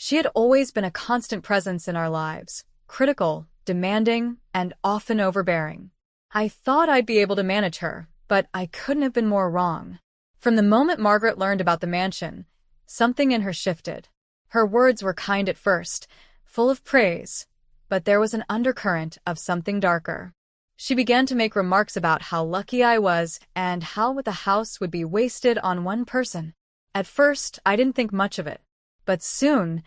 She had always been a constant presence in our lives, critical, demanding, and often overbearing. I thought I'd be able to manage her, but I couldn't have been more wrong. From the moment Margaret learned about the mansion, something in her shifted. Her words were kind at first, full of praise, but there was an undercurrent of something darker. She began to make remarks about how lucky I was and how the house would be wasted on one person. At first, I didn't think much of it, but soon,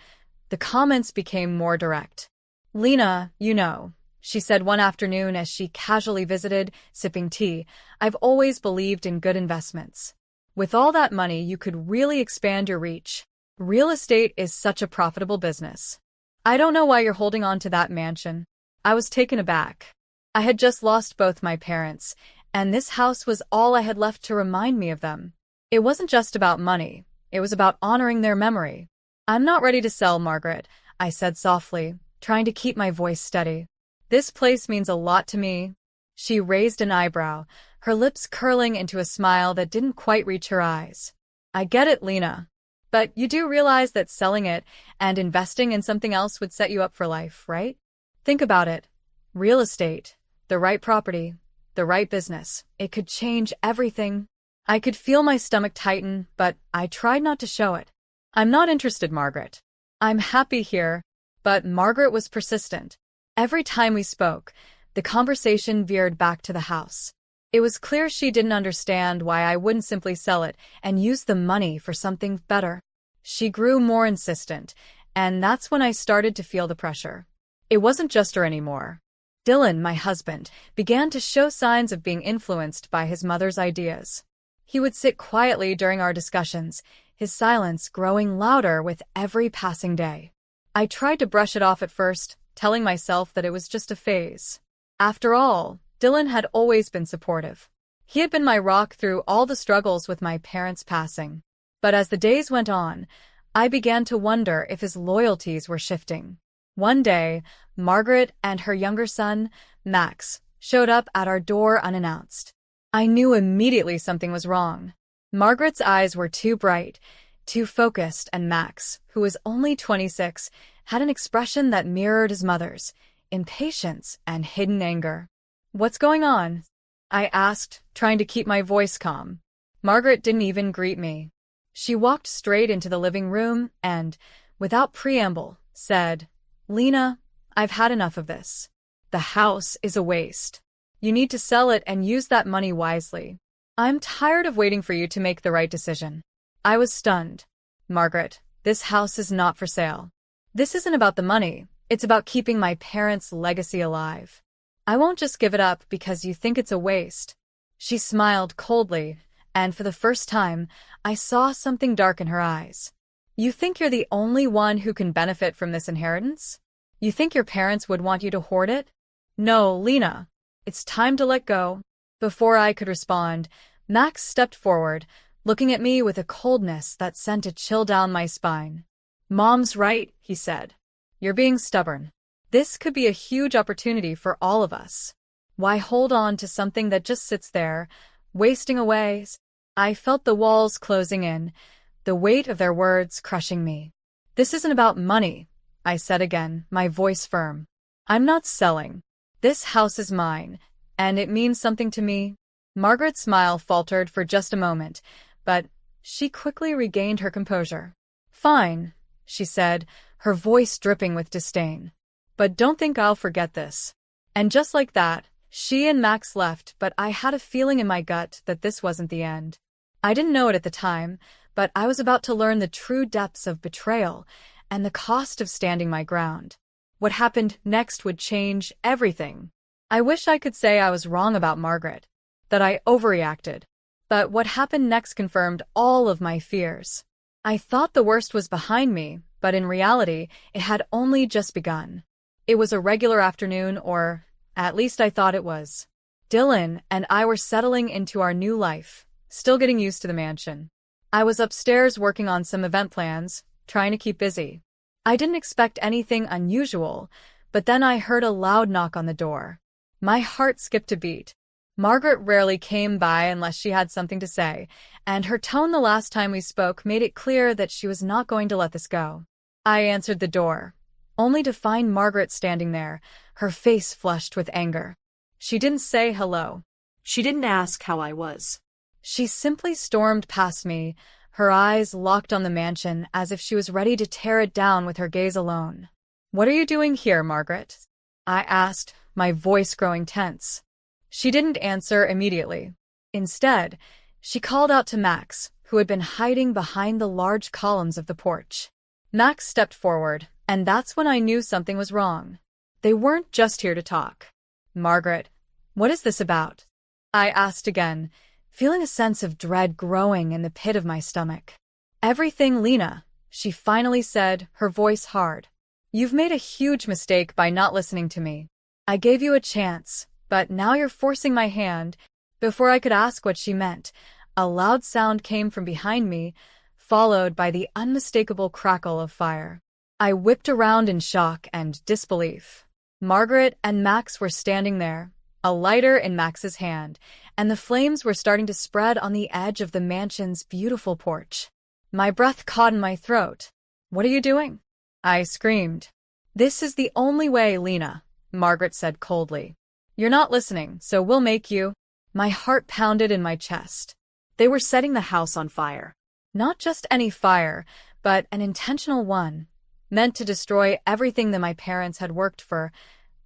the comments became more direct. "Lena, you know," she said one afternoon as she casually visited, sipping tea, "I've always believed in good investments. With all that money, you could really expand your reach. Real estate is such a profitable business. I don't know why you're holding on to that mansion." I was taken aback. I had just lost both my parents, and this house was all I had left to remind me of them. It wasn't just about money, it was about honoring their memory. "I'm not ready to sell, Margaret," I said softly, trying to keep my voice steady. "This place means a lot to me." She raised an eyebrow, her lips curling into a smile that didn't quite reach her eyes. "I get it, Lena. But you do realize that selling it and investing in something else would set you up for life, right? Think about it. Real estate, the right property, the right business. It could change everything." I could feel my stomach tighten, but I tried not to show it. "I'm not interested, Margaret. I'm happy here." But Margaret was persistent. Every time we spoke, the conversation veered back to the house. It was clear she didn't understand why I wouldn't simply sell it and use the money for something better. She grew more insistent, and that's when I started to feel the pressure. It wasn't just her anymore. Dylan, my husband, began to show signs of being influenced by his mother's ideas. He would sit quietly during our discussions, his silence growing louder with every passing day. I tried to brush it off at first, telling myself that it was just a phase. After all, Dylan had always been supportive. He had been my rock through all the struggles with my parents' passing. But as the days went on, I began to wonder if his loyalties were shifting. One day, Margaret and her younger son, Max, showed up at our door unannounced. I knew immediately something was wrong. Margaret's eyes were too bright, too focused, and Max, who was only 26, had an expression that mirrored his mother's, impatience and hidden anger. "What's going on?" I asked, trying to keep my voice calm. Margaret didn't even greet me. She walked straight into the living room and, without preamble, said, "Lena, I've had enough of this. The house is a waste. You need to sell it and use that money wisely. I'm tired of waiting for you to make the right decision." I was stunned. "Margaret, this house is not for sale. This isn't about the money, it's about keeping my parents' legacy alive. I won't just give it up because you think it's a waste." She smiled coldly, and for the first time, I saw something dark in her eyes. "You think you're the only one who can benefit from this inheritance? You think your parents would want you to hoard it? No, Lena. It's time to let go." Before I could respond, Max stepped forward, looking at me with a coldness that sent a chill down my spine. "Mom's right," he said. "You're being stubborn. This could be a huge opportunity for all of us. Why hold on to something that just sits there, wasting away?" I felt the walls closing in, the weight of their words crushing me. "This isn't about money," I said again, my voice firm. "I'm not selling. This house is mine, and it means something to me." Margaret's smile faltered for just a moment, but she quickly regained her composure. "Fine," she said, her voice dripping with disdain. "But don't think I'll forget this." And just like that, she and Max left, but I had a feeling in my gut that this wasn't the end. I didn't know it at the time, but I was about to learn the true depths of betrayal and the cost of standing my ground. What happened next would change everything. I wish I could say I was wrong about Margaret, that I overreacted. But what happened next confirmed all of my fears. I thought the worst was behind me, but in reality, it had only just begun. It was a regular afternoon, or at least I thought it was. Dylan and I were settling into our new life, still getting used to the mansion. I was upstairs working on some event plans, trying to keep busy. I didn't expect anything unusual, but then I heard a loud knock on the door. My heart skipped a beat. Margaret rarely came by unless she had something to say, and her tone the last time we spoke made it clear that she was not going to let this go. I answered the door, only to find Margaret standing there, her face flushed with anger. She didn't say hello. She didn't ask how I was. She simply stormed past me, her eyes locked on the mansion as if she was ready to tear it down with her gaze alone. "What are you doing here, Margaret?" I asked, my voice growing tense. She didn't answer immediately. Instead, she called out to Max, who had been hiding behind the large columns of the porch. Max stepped forward, and that's when I knew something was wrong. They weren't just here to talk. "Margaret, what is this about?" I asked again, feeling a sense of dread growing in the pit of my stomach. "Everything, Lena," she finally said, her voice hard. "You've made a huge mistake by not listening to me. I gave you a chance, but now you're forcing my hand." Before I could ask what she meant, a loud sound came from behind me, followed by the unmistakable crackle of fire. I whipped around in shock and disbelief. Margaret and Max were standing there, a lighter in Max's hand, and the flames were starting to spread on the edge of the mansion's beautiful porch. My breath caught in my throat. "What are you doing?" I screamed. "This is the only way, Lena," Margaret said coldly. "You're not listening, so we'll make you." My heart pounded in my chest. They were setting the house on fire. Not just any fire, but an intentional one, meant to destroy everything that my parents had worked for,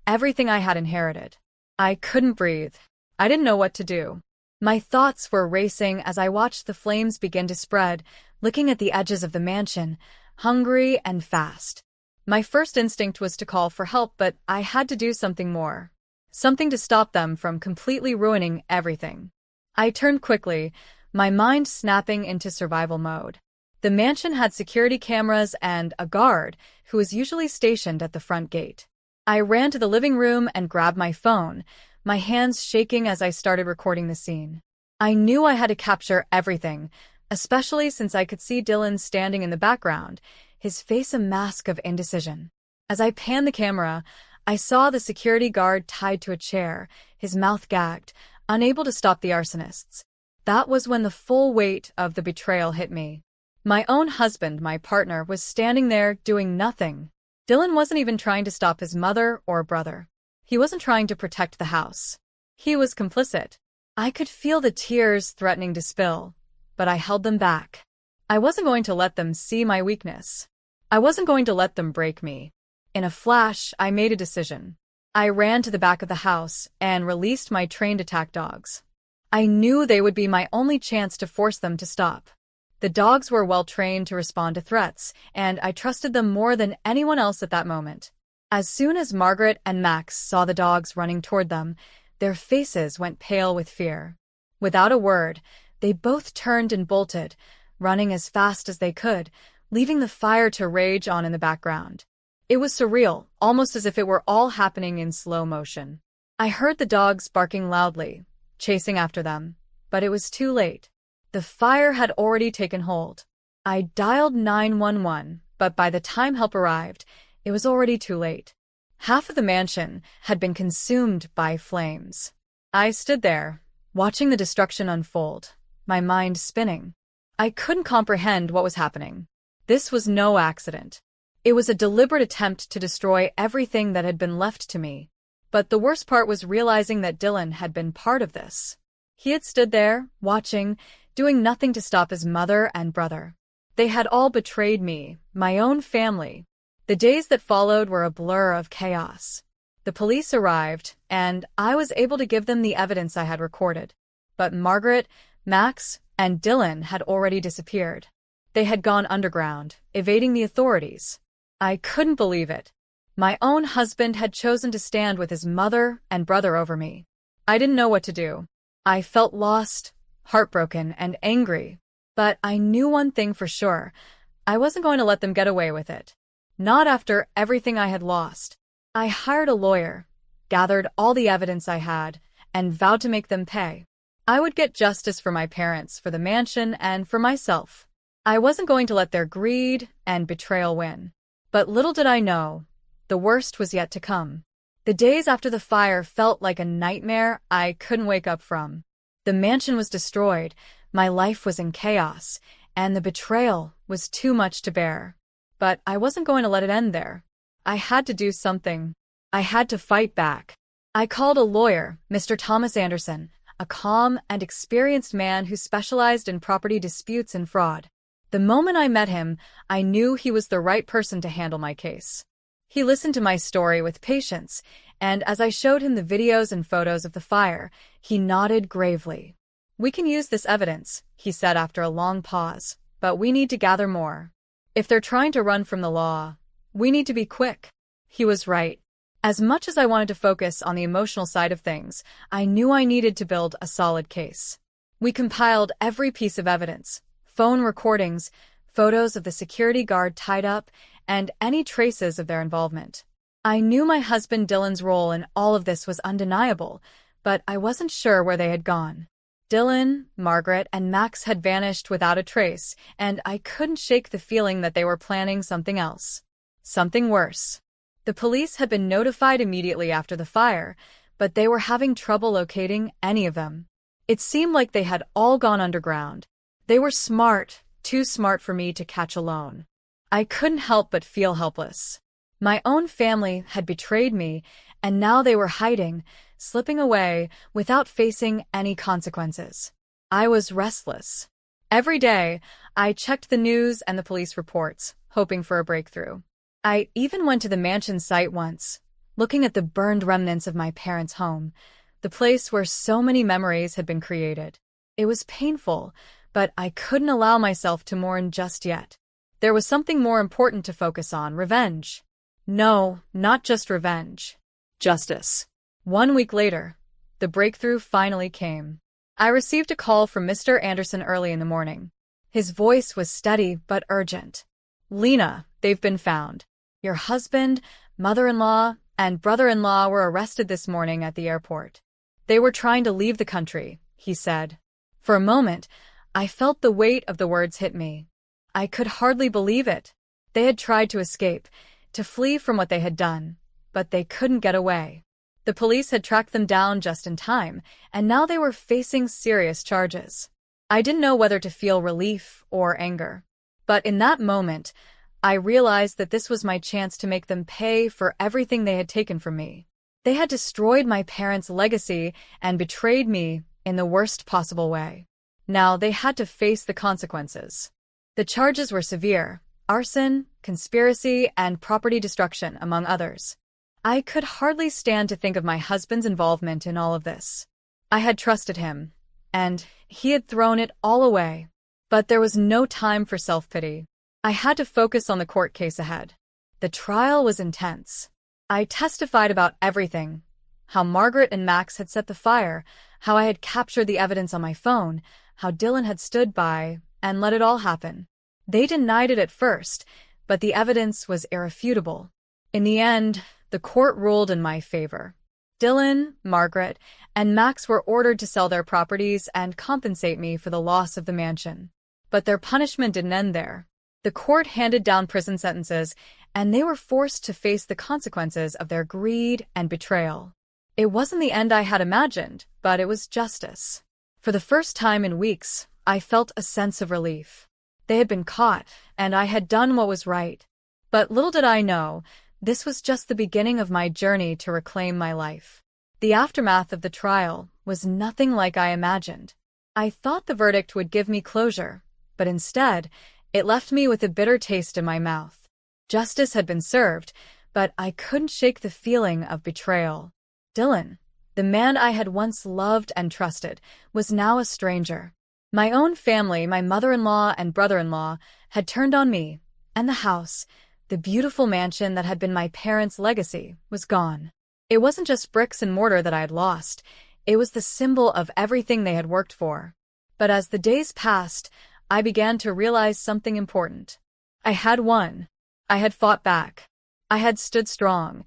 everything I had inherited. I couldn't breathe. I didn't know what to do. My thoughts were racing as I watched the flames begin to spread, looking at the edges of the mansion, hungry and fast. My first instinct was to call for help, but I had to do something more. Something to stop them from completely ruining everything. I turned quickly, my mind snapping into survival mode. The mansion had security cameras and a guard who was usually stationed at the front gate. I ran to the living room and grabbed my phone, my hands shaking as I started recording the scene. I knew I had to capture everything, especially since I could see Dylan standing in the background, his face a mask of indecision. As I panned the camera, I saw the security guard tied to a chair, his mouth gagged, unable to stop the arsonists. That was when the full weight of the betrayal hit me. My own husband, my partner, was standing there doing nothing. Dylan wasn't even trying to stop his mother or brother. He wasn't trying to protect the house. He was complicit. I could feel the tears threatening to spill, but I held them back. I wasn't going to let them see my weakness. I wasn't going to let them break me. In a flash, I made a decision. I ran to the back of the house and released my trained attack dogs. I knew they would be my only chance to force them to stop. The dogs were well trained to respond to threats, and I trusted them more than anyone else at that moment. As soon as Margaret and Max saw the dogs running toward them, their faces went pale with fear. Without a word, they both turned and bolted, running as fast as they could, leaving the fire to rage on in the background. It was surreal, almost as if it were all happening in slow motion. I heard the dogs barking loudly, chasing after them, but it was too late. The fire had already taken hold. I dialed 911, but by the time help arrived, it was already too late. Half of the mansion had been consumed by flames. I stood there, watching the destruction unfold, my mind spinning. I couldn't comprehend what was happening. This was no accident. It was a deliberate attempt to destroy everything that had been left to me. But the worst part was realizing that Dylan had been part of this. He had stood there, watching, doing nothing to stop his mother and brother. They had all betrayed me, my own family. The days that followed were a blur of chaos. The police arrived, and I was able to give them the evidence I had recorded. But Margaret, Max, and Dylan had already disappeared. They had gone underground, evading the authorities. I couldn't believe it. My own husband had chosen to stand with his mother and brother over me. I didn't know what to do. I felt lost, heartbroken, and angry. But I knew one thing for sure. I wasn't going to let them get away with it. Not after everything I had lost. I hired a lawyer, gathered all the evidence I had, and vowed to make them pay. I would get justice for my parents, for the mansion, and for myself. I wasn't going to let their greed and betrayal win. But little did I know, the worst was yet to come. The days after the fire felt like a nightmare I couldn't wake up from. The mansion was destroyed, my life was in chaos, and the betrayal was too much to bear. But I wasn't going to let it end there. I had to do something. I had to fight back. I called a lawyer, Mr. Thomas Anderson, a calm and experienced man who specialized in property disputes and fraud. The moment I met him, I knew he was the right person to handle my case. He listened to my story with patience, and as I showed him the videos and photos of the fire, he nodded gravely. "We can use this evidence," he said after a long pause, "but we need to gather more. If they're trying to run from the law, we need to be quick." He was right. As much as I wanted to focus on the emotional side of things, I knew I needed to build a solid case. We compiled every piece of evidence: phone recordings, photos of the security guard tied up, and any traces of their involvement. I knew my husband Dylan's role in all of this was undeniable, but I wasn't sure where they had gone. Dylan, Margaret, and Max had vanished without a trace, and I couldn't shake the feeling that they were planning something else. Something worse. The police had been notified immediately after the fire, but they were having trouble locating any of them. It seemed like they had all gone underground. They were smart, too smart for me to catch alone. I couldn't help but feel helpless. My own family had betrayed me, and now they were hiding, slipping away, without facing any consequences. I was restless. Every day, I checked the news and the police reports, hoping for a breakthrough. I even went to the mansion site once, looking at the burned remnants of my parents' home, the place where so many memories had been created. It was painful, but I couldn't allow myself to mourn just yet. There was something more important to focus on: revenge. No, not just revenge. Justice. 1 week later, the breakthrough finally came. I received a call from Mr. Anderson early in the morning. His voice was steady but urgent. "Lena, they've been found. Your husband, mother-in-law, and brother-in-law were arrested this morning at the airport. They were trying to leave the country," he said. For a moment, I felt the weight of the words hit me. I could hardly believe it. They had tried to escape, to flee from what they had done, but they couldn't get away. The police had tracked them down just in time, and now they were facing serious charges. I didn't know whether to feel relief or anger. But in that moment, I realized that this was my chance to make them pay for everything they had taken from me. They had destroyed my parents' legacy and betrayed me in the worst possible way. Now they had to face the consequences. The charges were severe: arson, conspiracy, and property destruction, among others. I could hardly stand to think of my husband's involvement in all of this. I had trusted him, and he had thrown it all away. But there was no time for self-pity. I had to focus on the court case ahead. The trial was intense. I testified about everything: how Margaret and Max had set the fire, how I had captured the evidence on my phone, how Dylan had stood by and let it all happen. They denied it at first, but the evidence was irrefutable. In the end, the court ruled in my favor. Dylan, Margaret, and Max were ordered to sell their properties and compensate me for the loss of the mansion. But their punishment didn't end there. The court handed down prison sentences, and they were forced to face the consequences of their greed and betrayal. It wasn't the end I had imagined, but it was justice. For the first time in weeks, I felt a sense of relief. They had been caught, and I had done what was right. But little did I know, this was just the beginning of my journey to reclaim my life. The aftermath of the trial was nothing like I imagined. I thought the verdict would give me closure, but instead, it left me with a bitter taste in my mouth. Justice had been served, but I couldn't shake the feeling of betrayal. Dylan, the man I had once loved and trusted, was now a stranger. My own family, my mother-in-law and brother-in-law, had turned on me, and the house, the beautiful mansion that had been my parents' legacy, was gone. It wasn't just bricks and mortar that I had lost, it was the symbol of everything they had worked for. But as the days passed, I began to realize something important. I had won. I had fought back. I had stood strong,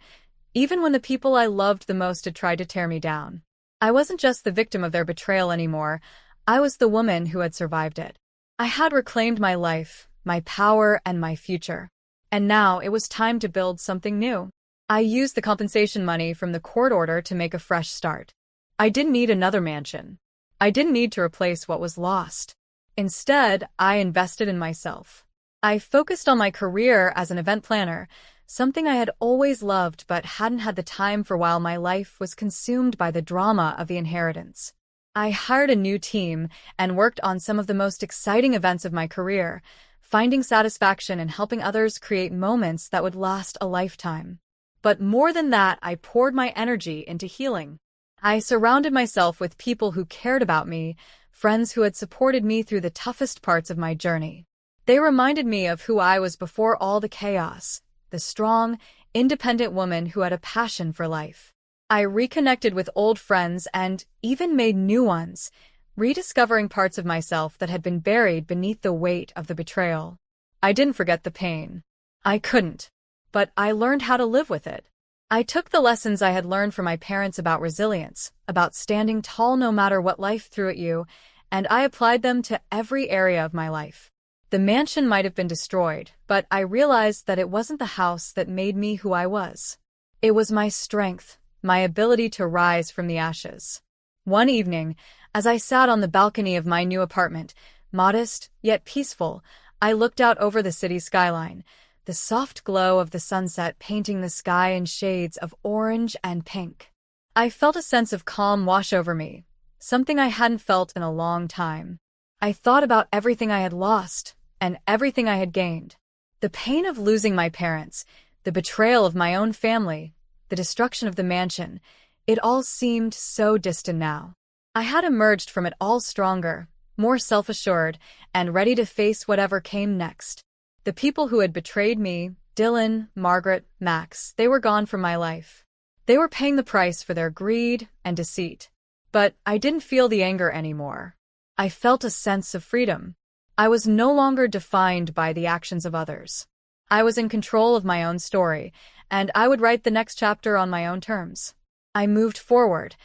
even when the people I loved the most had tried to tear me down. I wasn't just the victim of their betrayal anymore, I was the woman who had survived it. I had reclaimed my life, my power, and my future. And now it was time to build something new. I used the compensation money from the court order to make a fresh start. I didn't need another mansion. I didn't need to replace what was lost. Instead, I invested in myself. I focused on my career as an event planner, something I had always loved but hadn't had the time for while my life was consumed by the drama of the inheritance. I hired a new team and worked on some of the most exciting events of my career, finding satisfaction in helping others create moments that would last a lifetime. But more than that, I poured my energy into healing. I surrounded myself with people who cared about me, friends who had supported me through the toughest parts of my journey. They reminded me of who I was before all the chaos, the strong, independent woman who had a passion for life. I reconnected with old friends and even made new ones, rediscovering parts of myself that had been buried beneath the weight of the betrayal. I didn't forget the pain. I couldn't. But I learned how to live with it. I took the lessons I had learned from my parents about resilience, about standing tall no matter what life threw at you, and I applied them to every area of my life. The mansion might have been destroyed, but I realized that it wasn't the house that made me who I was. It was my strength, my ability to rise from the ashes. One evening, as I sat on the balcony of my new apartment, modest yet peaceful, I looked out over the city skyline, the soft glow of the sunset painting the sky in shades of orange and pink. I felt a sense of calm wash over me, something I hadn't felt in a long time. I thought about everything I had lost and everything I had gained. The pain of losing my parents, the betrayal of my own family, the destruction of the mansion, it all seemed so distant now. I had emerged from it all stronger, more self-assured, and ready to face whatever came next. The people who had betrayed me, Dylan, Margaret, Max, they were gone from my life. They were paying the price for their greed and deceit. But I didn't feel the anger anymore. I felt a sense of freedom. I was no longer defined by the actions of others. I was in control of my own story, and I would write the next chapter on my own terms. I moved forward,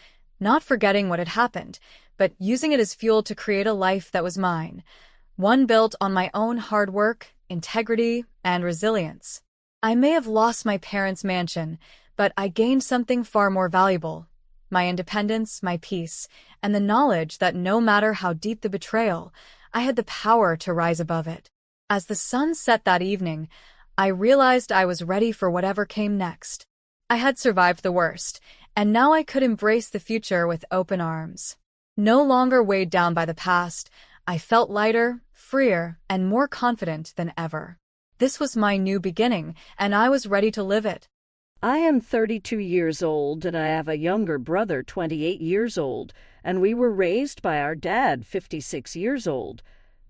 not forgetting what had happened, but using it as fuel to create a life that was mine, one built on my own hard work, integrity, and resilience. I may have lost my parents' mansion, but I gained something far more valuable: my independence, my peace, and the knowledge that no matter how deep the betrayal, I had the power to rise above it. As the sun set that evening, I realized I was ready for whatever came next. I had survived the worst, and now I could embrace the future with open arms. No longer weighed down by the past, I felt lighter, freer, and more confident than ever. This was my new beginning, and I was ready to live it. I am 32 years old, and I have a younger brother, 28 years old, and we were raised by our dad, 56 years old.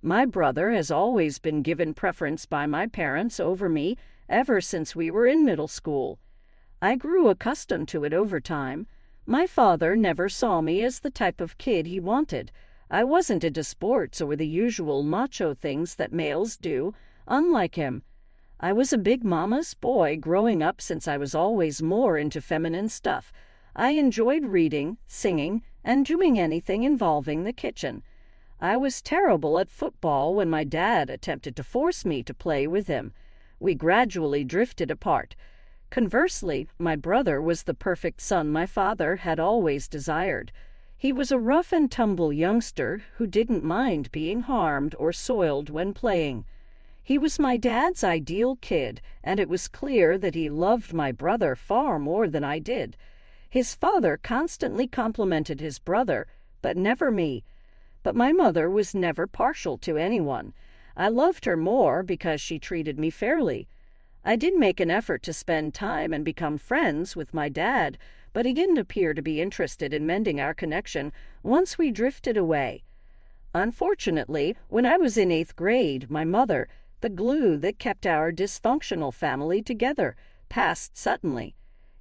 My brother has always been given preference by my parents over me ever since we were in middle school. I grew accustomed to it over time. My father never saw me as the type of kid he wanted. I wasn't into sports or the usual macho things that males do, unlike him. I was a big mama's boy growing up since I was always more into feminine stuff. I enjoyed reading, singing, and doing anything involving the kitchen. I was terrible at football when my dad attempted to force me to play with him. We gradually drifted apart. Conversely, my brother was the perfect son my father had always desired. He was a rough-and-tumble youngster who didn't mind being harmed or soiled when playing. He was my dad's ideal kid, and it was clear that he loved my brother far more than I did. His father constantly complimented his brother, but never me. But my mother was never partial to anyone. I loved her more because she treated me fairly. I did make an effort to spend time and become friends with my dad, but he didn't appear to be interested in mending our connection once we drifted away. Unfortunately, when I was in 8th grade, my mother, the glue that kept our dysfunctional family together, passed suddenly.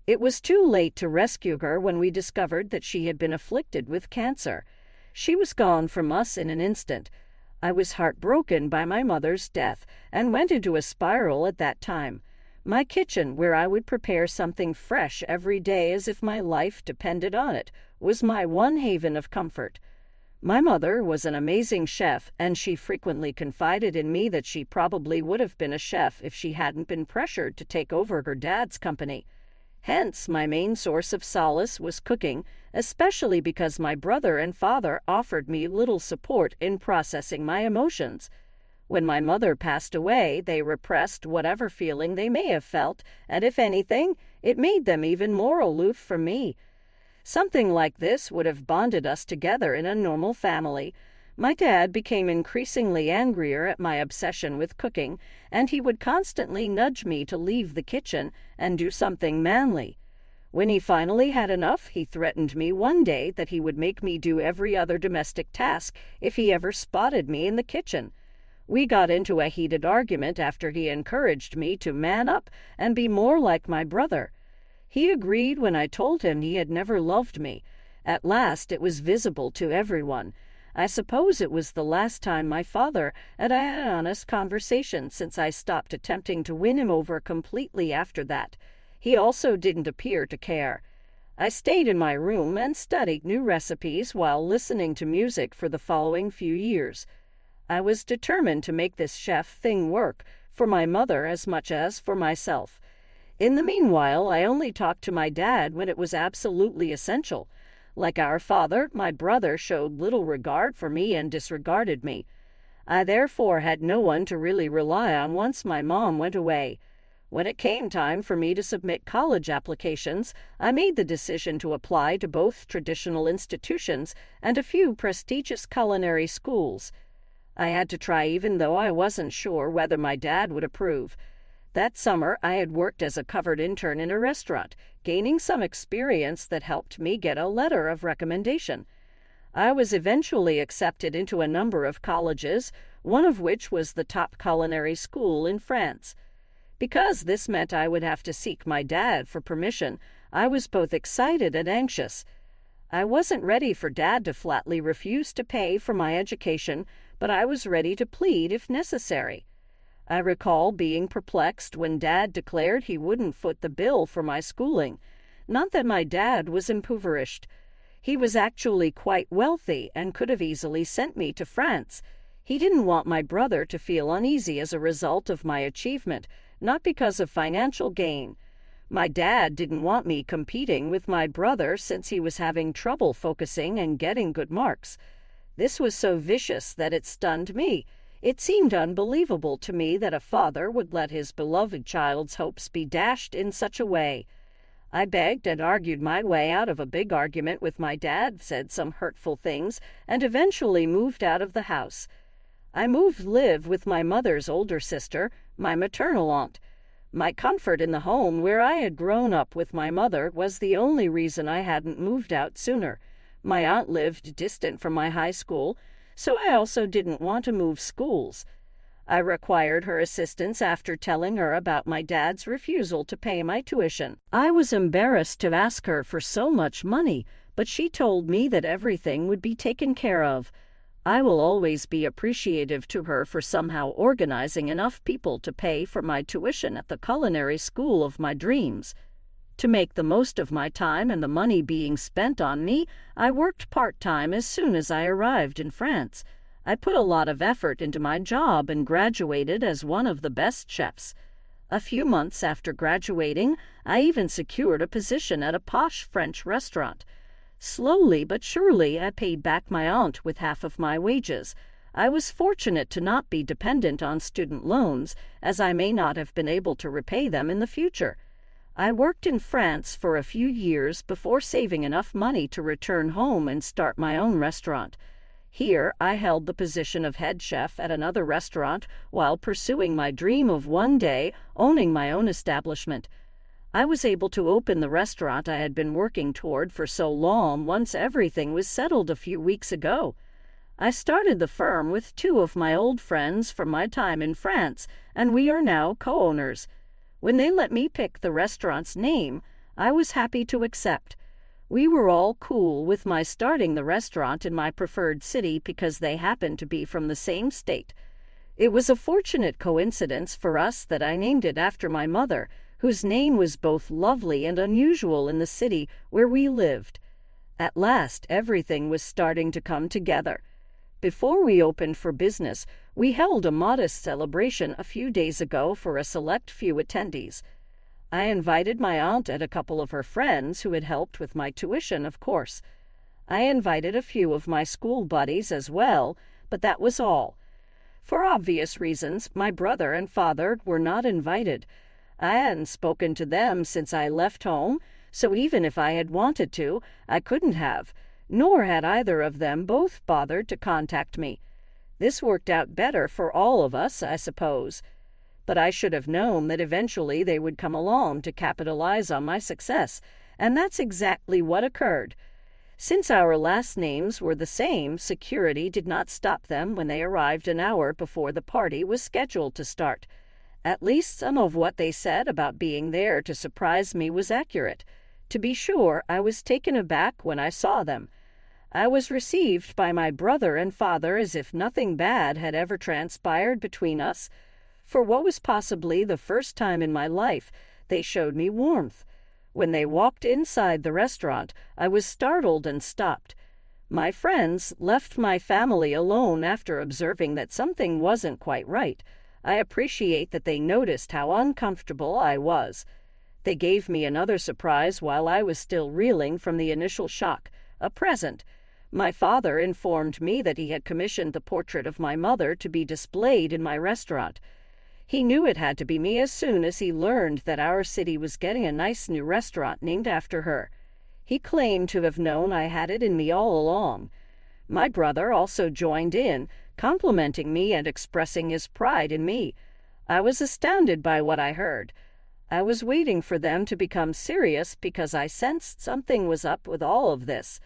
It was too late to rescue her when we discovered that she had been afflicted with cancer. She was gone from us in an instant. I was heartbroken by my mother's death and went into a spiral at that time. My kitchen, where I would prepare something fresh every day as if my life depended on it, was my one haven of comfort. My mother was an amazing chef, and she frequently confided in me that she probably would have been a chef if she hadn't been pressured to take over her dad's company. Hence, my main source of solace was cooking, especially because my brother and father offered me little support in processing my emotions. When my mother passed away, they repressed whatever feeling they may have felt, and if anything, it made them even more aloof from me. Something like this would have bonded us together in a normal family. My dad became increasingly angrier at my obsession with cooking, and he would constantly nudge me to leave the kitchen and do something manly. When he finally had enough, he threatened me one day that he would make me do every other domestic task if he ever spotted me in the kitchen. We got into a heated argument after he encouraged me to man up and be more like my brother. He agreed when I told him he had never loved me. At last it was visible to everyone. I suppose it was the last time my father and I had an honest conversation since I stopped attempting to win him over completely after that. He also didn't appear to care. I stayed in my room and studied new recipes while listening to music for the following few years. I was determined to make this chef thing work, for my mother as much as for myself. In the meanwhile, I only talked to my dad when it was absolutely essential. Like our father, my brother showed little regard for me and disregarded me. I therefore had no one to really rely on once my mom went away. When it came time for me to submit college applications, I made the decision to apply to both traditional institutions and a few prestigious culinary schools. I had to try even though I wasn't sure whether my dad would approve. That summer, I had worked as a covered intern in a restaurant, gaining some experience that helped me get a letter of recommendation. I was eventually accepted into a number of colleges, one of which was the top culinary school in France. Because this meant I would have to seek my dad for permission, I was both excited and anxious. I wasn't ready for Dad to flatly refuse to pay for my education, but I was ready to plead if necessary. I recall being perplexed when Dad declared he wouldn't foot the bill for my schooling. Not that my dad was impoverished. He was actually quite wealthy and could have easily sent me to France. He didn't want my brother to feel uneasy as a result of my achievement, not because of financial gain. My dad didn't want me competing with my brother since he was having trouble focusing and getting good marks. This was so vicious that it stunned me. It seemed unbelievable to me that a father would let his beloved child's hopes be dashed in such a way. I begged and argued my way out of a big argument with my dad, said some hurtful things, and eventually moved out of the house. I moved to live with my mother's older sister, my maternal aunt. My comfort in the home where I had grown up with my mother was the only reason I hadn't moved out sooner. My aunt lived distant from my high school, so I also didn't want to move schools. I required her assistance after telling her about my dad's refusal to pay my tuition. I was embarrassed to ask her for so much money, but she told me that everything would be taken care of. I will always be appreciative to her for somehow organizing enough people to pay for my tuition at the culinary school of my dreams. To make the most of my time and the money being spent on me, I worked part-time as soon as I arrived in France. I put a lot of effort into my job and graduated as one of the best chefs. A few months after graduating, I even secured a position at a posh French restaurant. Slowly but surely, I paid back my aunt with half of my wages. I was fortunate to not be dependent on student loans, as I may not have been able to repay them in the future. I worked in France for a few years before saving enough money to return home and start my own restaurant. Here, I held the position of head chef at another restaurant while pursuing my dream of one day owning my own establishment. I was able to open the restaurant I had been working toward for so long once everything was settled a few weeks ago. I started the firm with two of my old friends from my time in France, and we are now co-owners. When they let me pick the restaurant's name, I was happy to accept. We were all cool with my starting the restaurant in my preferred city because they happened to be from the same state. It was a fortunate coincidence for us that I named it after my mother, whose name was both lovely and unusual in the city where we lived. At last, everything was starting to come together. Before we opened for business, we held a modest celebration a few days ago for a select few attendees. I invited my aunt and a couple of her friends who had helped with my tuition, of course. I invited a few of my school buddies as well, but that was all. For obvious reasons, my brother and father were not invited. I hadn't spoken to them since I left home, so even if I had wanted to, I couldn't have, nor had either of them both bothered to contact me. This worked out better for all of us, I suppose. But I should have known that eventually they would come along to capitalize on my success, and that's exactly what occurred. Since our last names were the same, security did not stop them when they arrived an hour before the party was scheduled to start. At least some of what they said about being there to surprise me was accurate. To be sure, I was taken aback when I saw them. I was received by my brother and father as if nothing bad had ever transpired between us. For what was possibly the first time in my life, they showed me warmth. When they walked inside the restaurant, I was startled and stopped. My friends left my family alone after observing that something wasn't quite right. I appreciate that they noticed how uncomfortable I was. They gave me another surprise while I was still reeling from the initial shock, a present. My father informed me that he had commissioned the portrait of my mother to be displayed in my restaurant. He knew it had to be me as soon as he learned that our city was getting a nice new restaurant named after her. He claimed to have known I had it in me all along. My brother also joined in, complimenting me and expressing his pride in me. I was astounded by what I heard. I was waiting for them to become serious because I sensed something was up with all of this.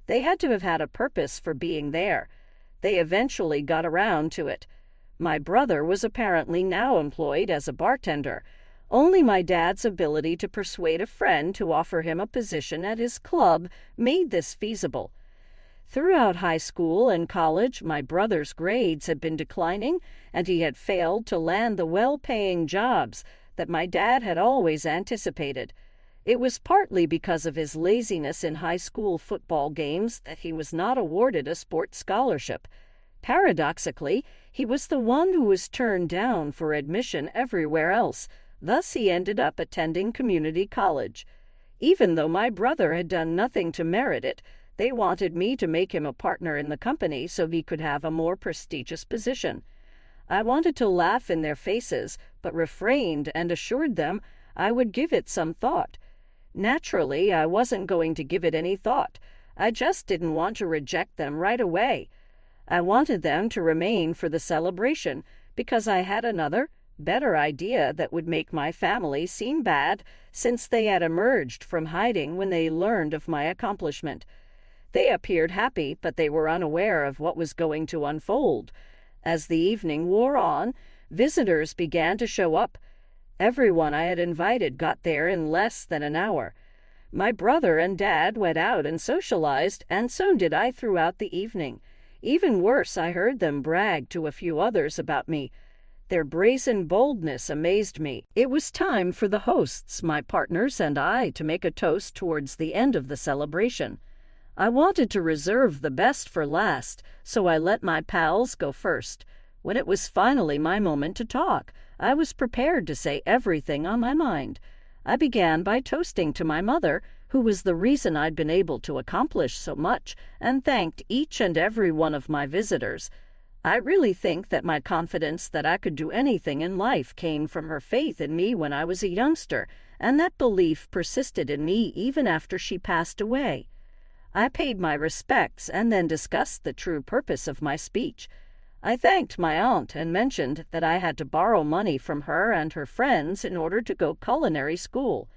They had to have had a purpose for being there. They eventually got around to it. My brother was apparently now employed as a bartender. Only my dad's ability to persuade a friend to offer him a position at his club made this feasible. Throughout high school and college, my brother's grades had been declining, and he had failed to land the well-paying jobs that my dad had always anticipated. It was partly because of his laziness in high school football games that he was not awarded a sports scholarship. Paradoxically, he was the one who was turned down for admission everywhere else. Thus he ended up attending community college. Even though my brother had done nothing to merit it, they wanted me to make him a partner in the company so he could have a more prestigious position. I wanted to laugh in their faces, but refrained and assured them I would give it some thought. Naturally, I wasn't going to give it any thought. I just didn't want to reject them right away. I wanted them to remain for the celebration because I had another, better idea that would make my family seem bad since they had emerged from hiding when they learned of my accomplishment. They appeared happy, but they were unaware of what was going to unfold. As the evening wore on, visitors began to show up. Everyone I had invited got there in less than an hour. My brother and dad went out and socialized, and so did I throughout the evening. Even worse, I heard them brag to a few others about me. Their brazen boldness amazed me. It was time for the hosts, my partners, and I to make a toast towards the end of the celebration. I wanted to reserve the best for last, so I let my pals go first. When it was finally my moment to talk, I was prepared to say everything on my mind. I began by toasting to my mother, who was the reason I'd been able to accomplish so much, and thanked each and every one of my visitors. I really think that my confidence that I could do anything in life came from her faith in me when I was a youngster, and that belief persisted in me even after she passed away. I paid my respects and then discussed the true purpose of my speech. I thanked my aunt and mentioned that I had to borrow money from her and her friends in order to go culinary school.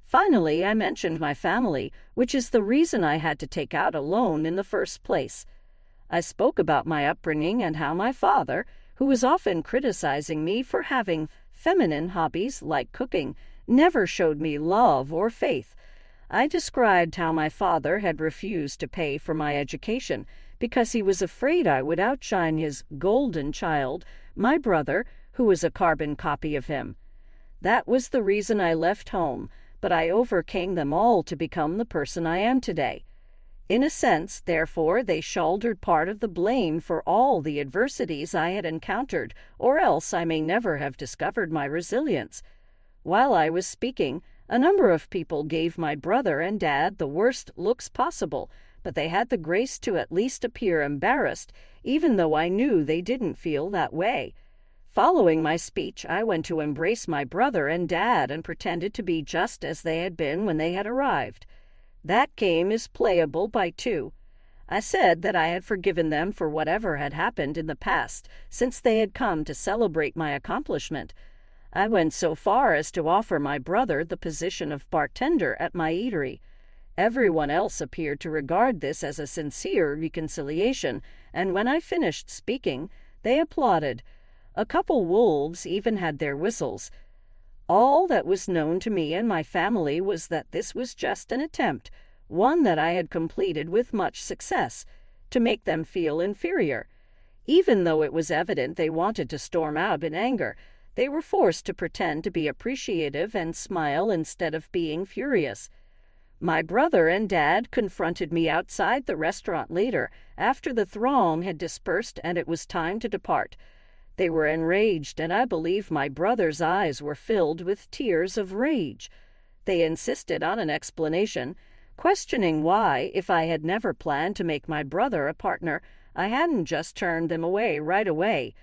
Finally, I mentioned my family, which is the reason I had to take out a loan in the first place. I spoke about my upbringing and how my father, who was often criticizing me for having feminine hobbies like cooking, never showed me love or faith. I described how my father had refused to pay for my education because he was afraid I would outshine his golden child, my brother, who was a carbon copy of him. That was the reason I left home, but I overcame them all to become the person I am today. In a sense, therefore, they shouldered part of the blame for all the adversities I had encountered, or else I may never have discovered my resilience. While I was speaking, a number of people gave my brother and dad the worst looks possible, but they had the grace to at least appear embarrassed, even though I knew they didn't feel that way. Following my speech, I went to embrace my brother and dad and pretended to be just as they had been when they had arrived. That game is playable by two. I said that I had forgiven them for whatever had happened in the past, since they had come to celebrate my accomplishment. I went so far as to offer my brother the position of bartender at my eatery. Everyone else appeared to regard this as a sincere reconciliation, and when I finished speaking, they applauded. A couple wolves even had their whistles. All that was known to me and my family was that this was just an attempt, one that I had completed with much success, to make them feel inferior. Even though it was evident they wanted to storm out in anger, they were forced to pretend to be appreciative and smile instead of being furious. My brother and dad confronted me outside the restaurant later, after the throng had dispersed and it was time to depart. They were enraged, and I believe my brother's eyes were filled with tears of rage. They insisted on an explanation, questioning why, if I had never planned to make my brother a partner, I hadn't just turned them away right away.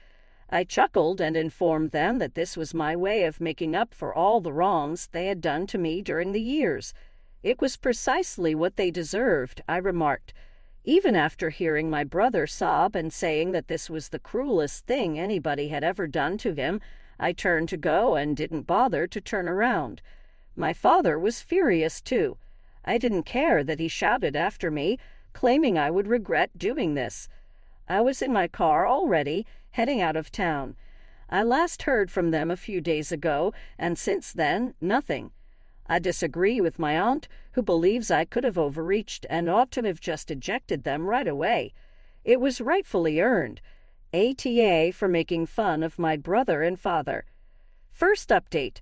I chuckled and informed them that this was my way of making up for all the wrongs they had done to me during the years. It was precisely what they deserved, I remarked. Even after hearing my brother sob and saying that this was the cruelest thing anybody had ever done to him, I turned to go and didn't bother to turn around. My father was furious too. I didn't care that he shouted after me, claiming I would regret doing this. I was in my car already, heading out of town. I last heard from them a few days ago, and since then, nothing. I disagree with my aunt, who believes I could have overreached and ought to have just ejected them right away. It was rightfully earned. ATA for making fun of my brother and father. First update.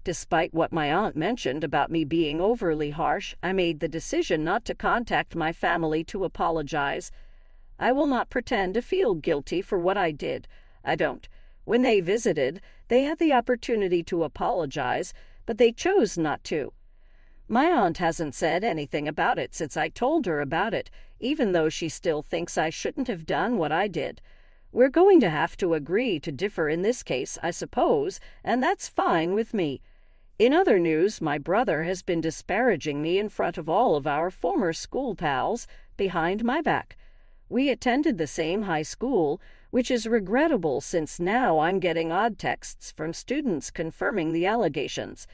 Despite what my aunt mentioned about me being overly harsh, I made the decision not to contact my family to apologize. I will not pretend to feel guilty for what I did. I don't. When they visited, they had the opportunity to apologize, but they chose not to. My aunt hasn't said anything about it since I told her about it, even though she still thinks I shouldn't have done what I did. We're going to have to agree to differ in this case, I suppose, and that's fine with me. In other news, my brother has been disparaging me in front of all of our former school pals, behind my back. We attended the same high school, which is regrettable since now I'm getting odd texts from students confirming the allegations.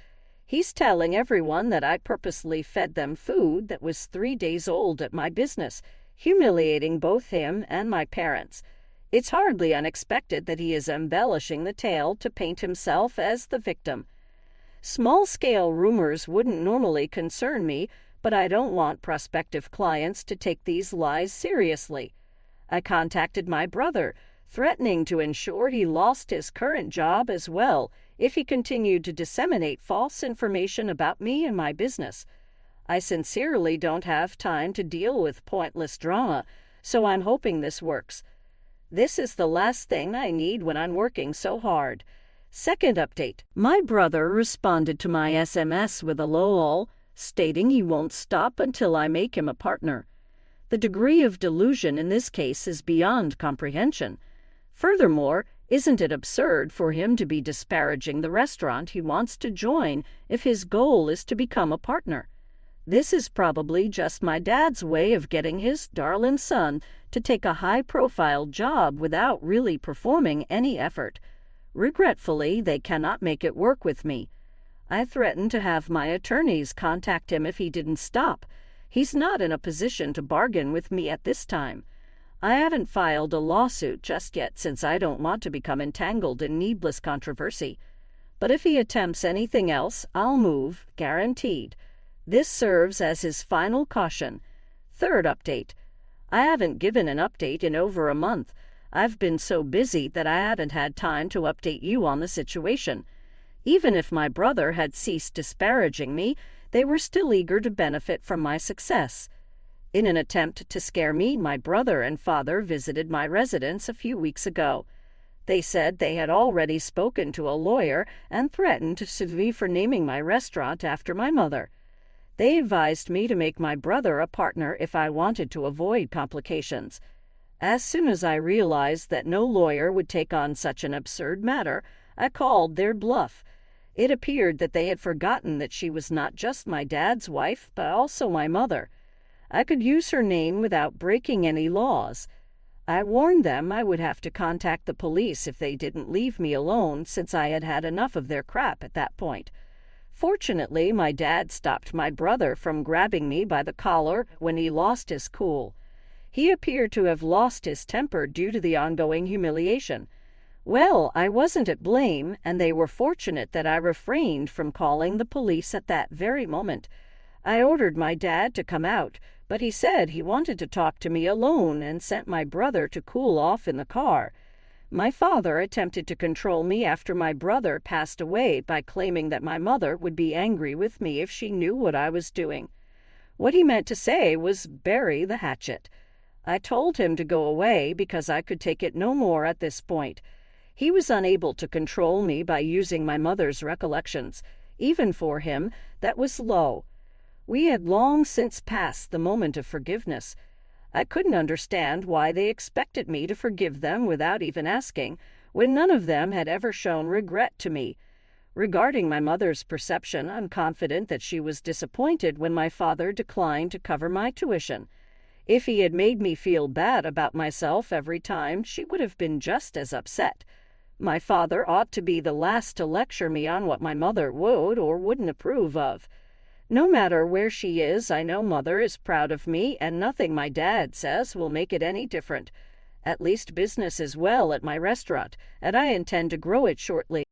He's telling everyone that I purposely fed them food that was 3 days old at my business, humiliating both him and my parents. It's hardly unexpected that he is embellishing the tale to paint himself as the victim. Small-scale rumors wouldn't normally concern me, but I don't want prospective clients to take these lies seriously. I contacted my brother, threatening to ensure he lost his current job as well if he continued to disseminate false information about me and my business. I sincerely don't have time to deal with pointless drama, so I'm hoping this works. This is the last thing I need when I'm working so hard. Second update. My brother responded to my SMS with a lol, stating he won't stop until I make him a partner. The degree of delusion in this case is beyond comprehension. Furthermore, isn't it absurd for him to be disparaging the restaurant he wants to join if his goal is to become a partner? This is probably just my dad's way of getting his darling son to take a high-profile job without really performing any effort. Regretfully, they cannot make it work with me. I threatened to have my attorneys contact him if he didn't stop. He's not in a position to bargain with me at this time. I haven't filed a lawsuit just yet since I don't want to become entangled in needless controversy. But if he attempts anything else, I'll move, guaranteed. This serves as his final caution. Third update. I haven't given an update in over a month. I've been so busy that I haven't had time to update you on the situation. Even if my brother had ceased disparaging me, they were still eager to benefit from my success. In an attempt to scare me, my brother and father visited my residence a few weeks ago. They said they had already spoken to a lawyer and threatened to sue me for naming my restaurant after my mother. They advised me to make my brother a partner if I wanted to avoid complications. As soon as I realized that no lawyer would take on such an absurd matter, I called their bluff. It appeared that they had forgotten that she was not just my dad's wife, but also my mother. I could use her name without breaking any laws. I warned them I would have to contact the police if they didn't leave me alone, since I had had enough of their crap at that point. Fortunately, my dad stopped my brother from grabbing me by the collar when he lost his cool. He appeared to have lost his temper due to the ongoing humiliation. Well, I wasn't at blame, and they were fortunate that I refrained from calling the police at that very moment. I ordered my dad to come out, but he said he wanted to talk to me alone and sent my brother to cool off in the car. My father attempted to control me after my brother passed away by claiming that my mother would be angry with me if she knew what I was doing. What he meant to say was bury the hatchet. I told him to go away because I could take it no more at this point. He was unable to control me by using my mother's recollections. Even for him, that was low. We had long since passed the moment of forgiveness. I couldn't understand why they expected me to forgive them without even asking, when none of them had ever shown regret to me. Regarding my mother's perception, I'm confident that she was disappointed when my father declined to cover my tuition. If he had made me feel bad about myself every time, she would have been just as upset. My father ought to be the last to lecture me on what my mother would or wouldn't approve of. No matter where she is, I know Mother is proud of me, and nothing my dad says will make it any different. At least business is well at my restaurant, and I intend to grow it shortly.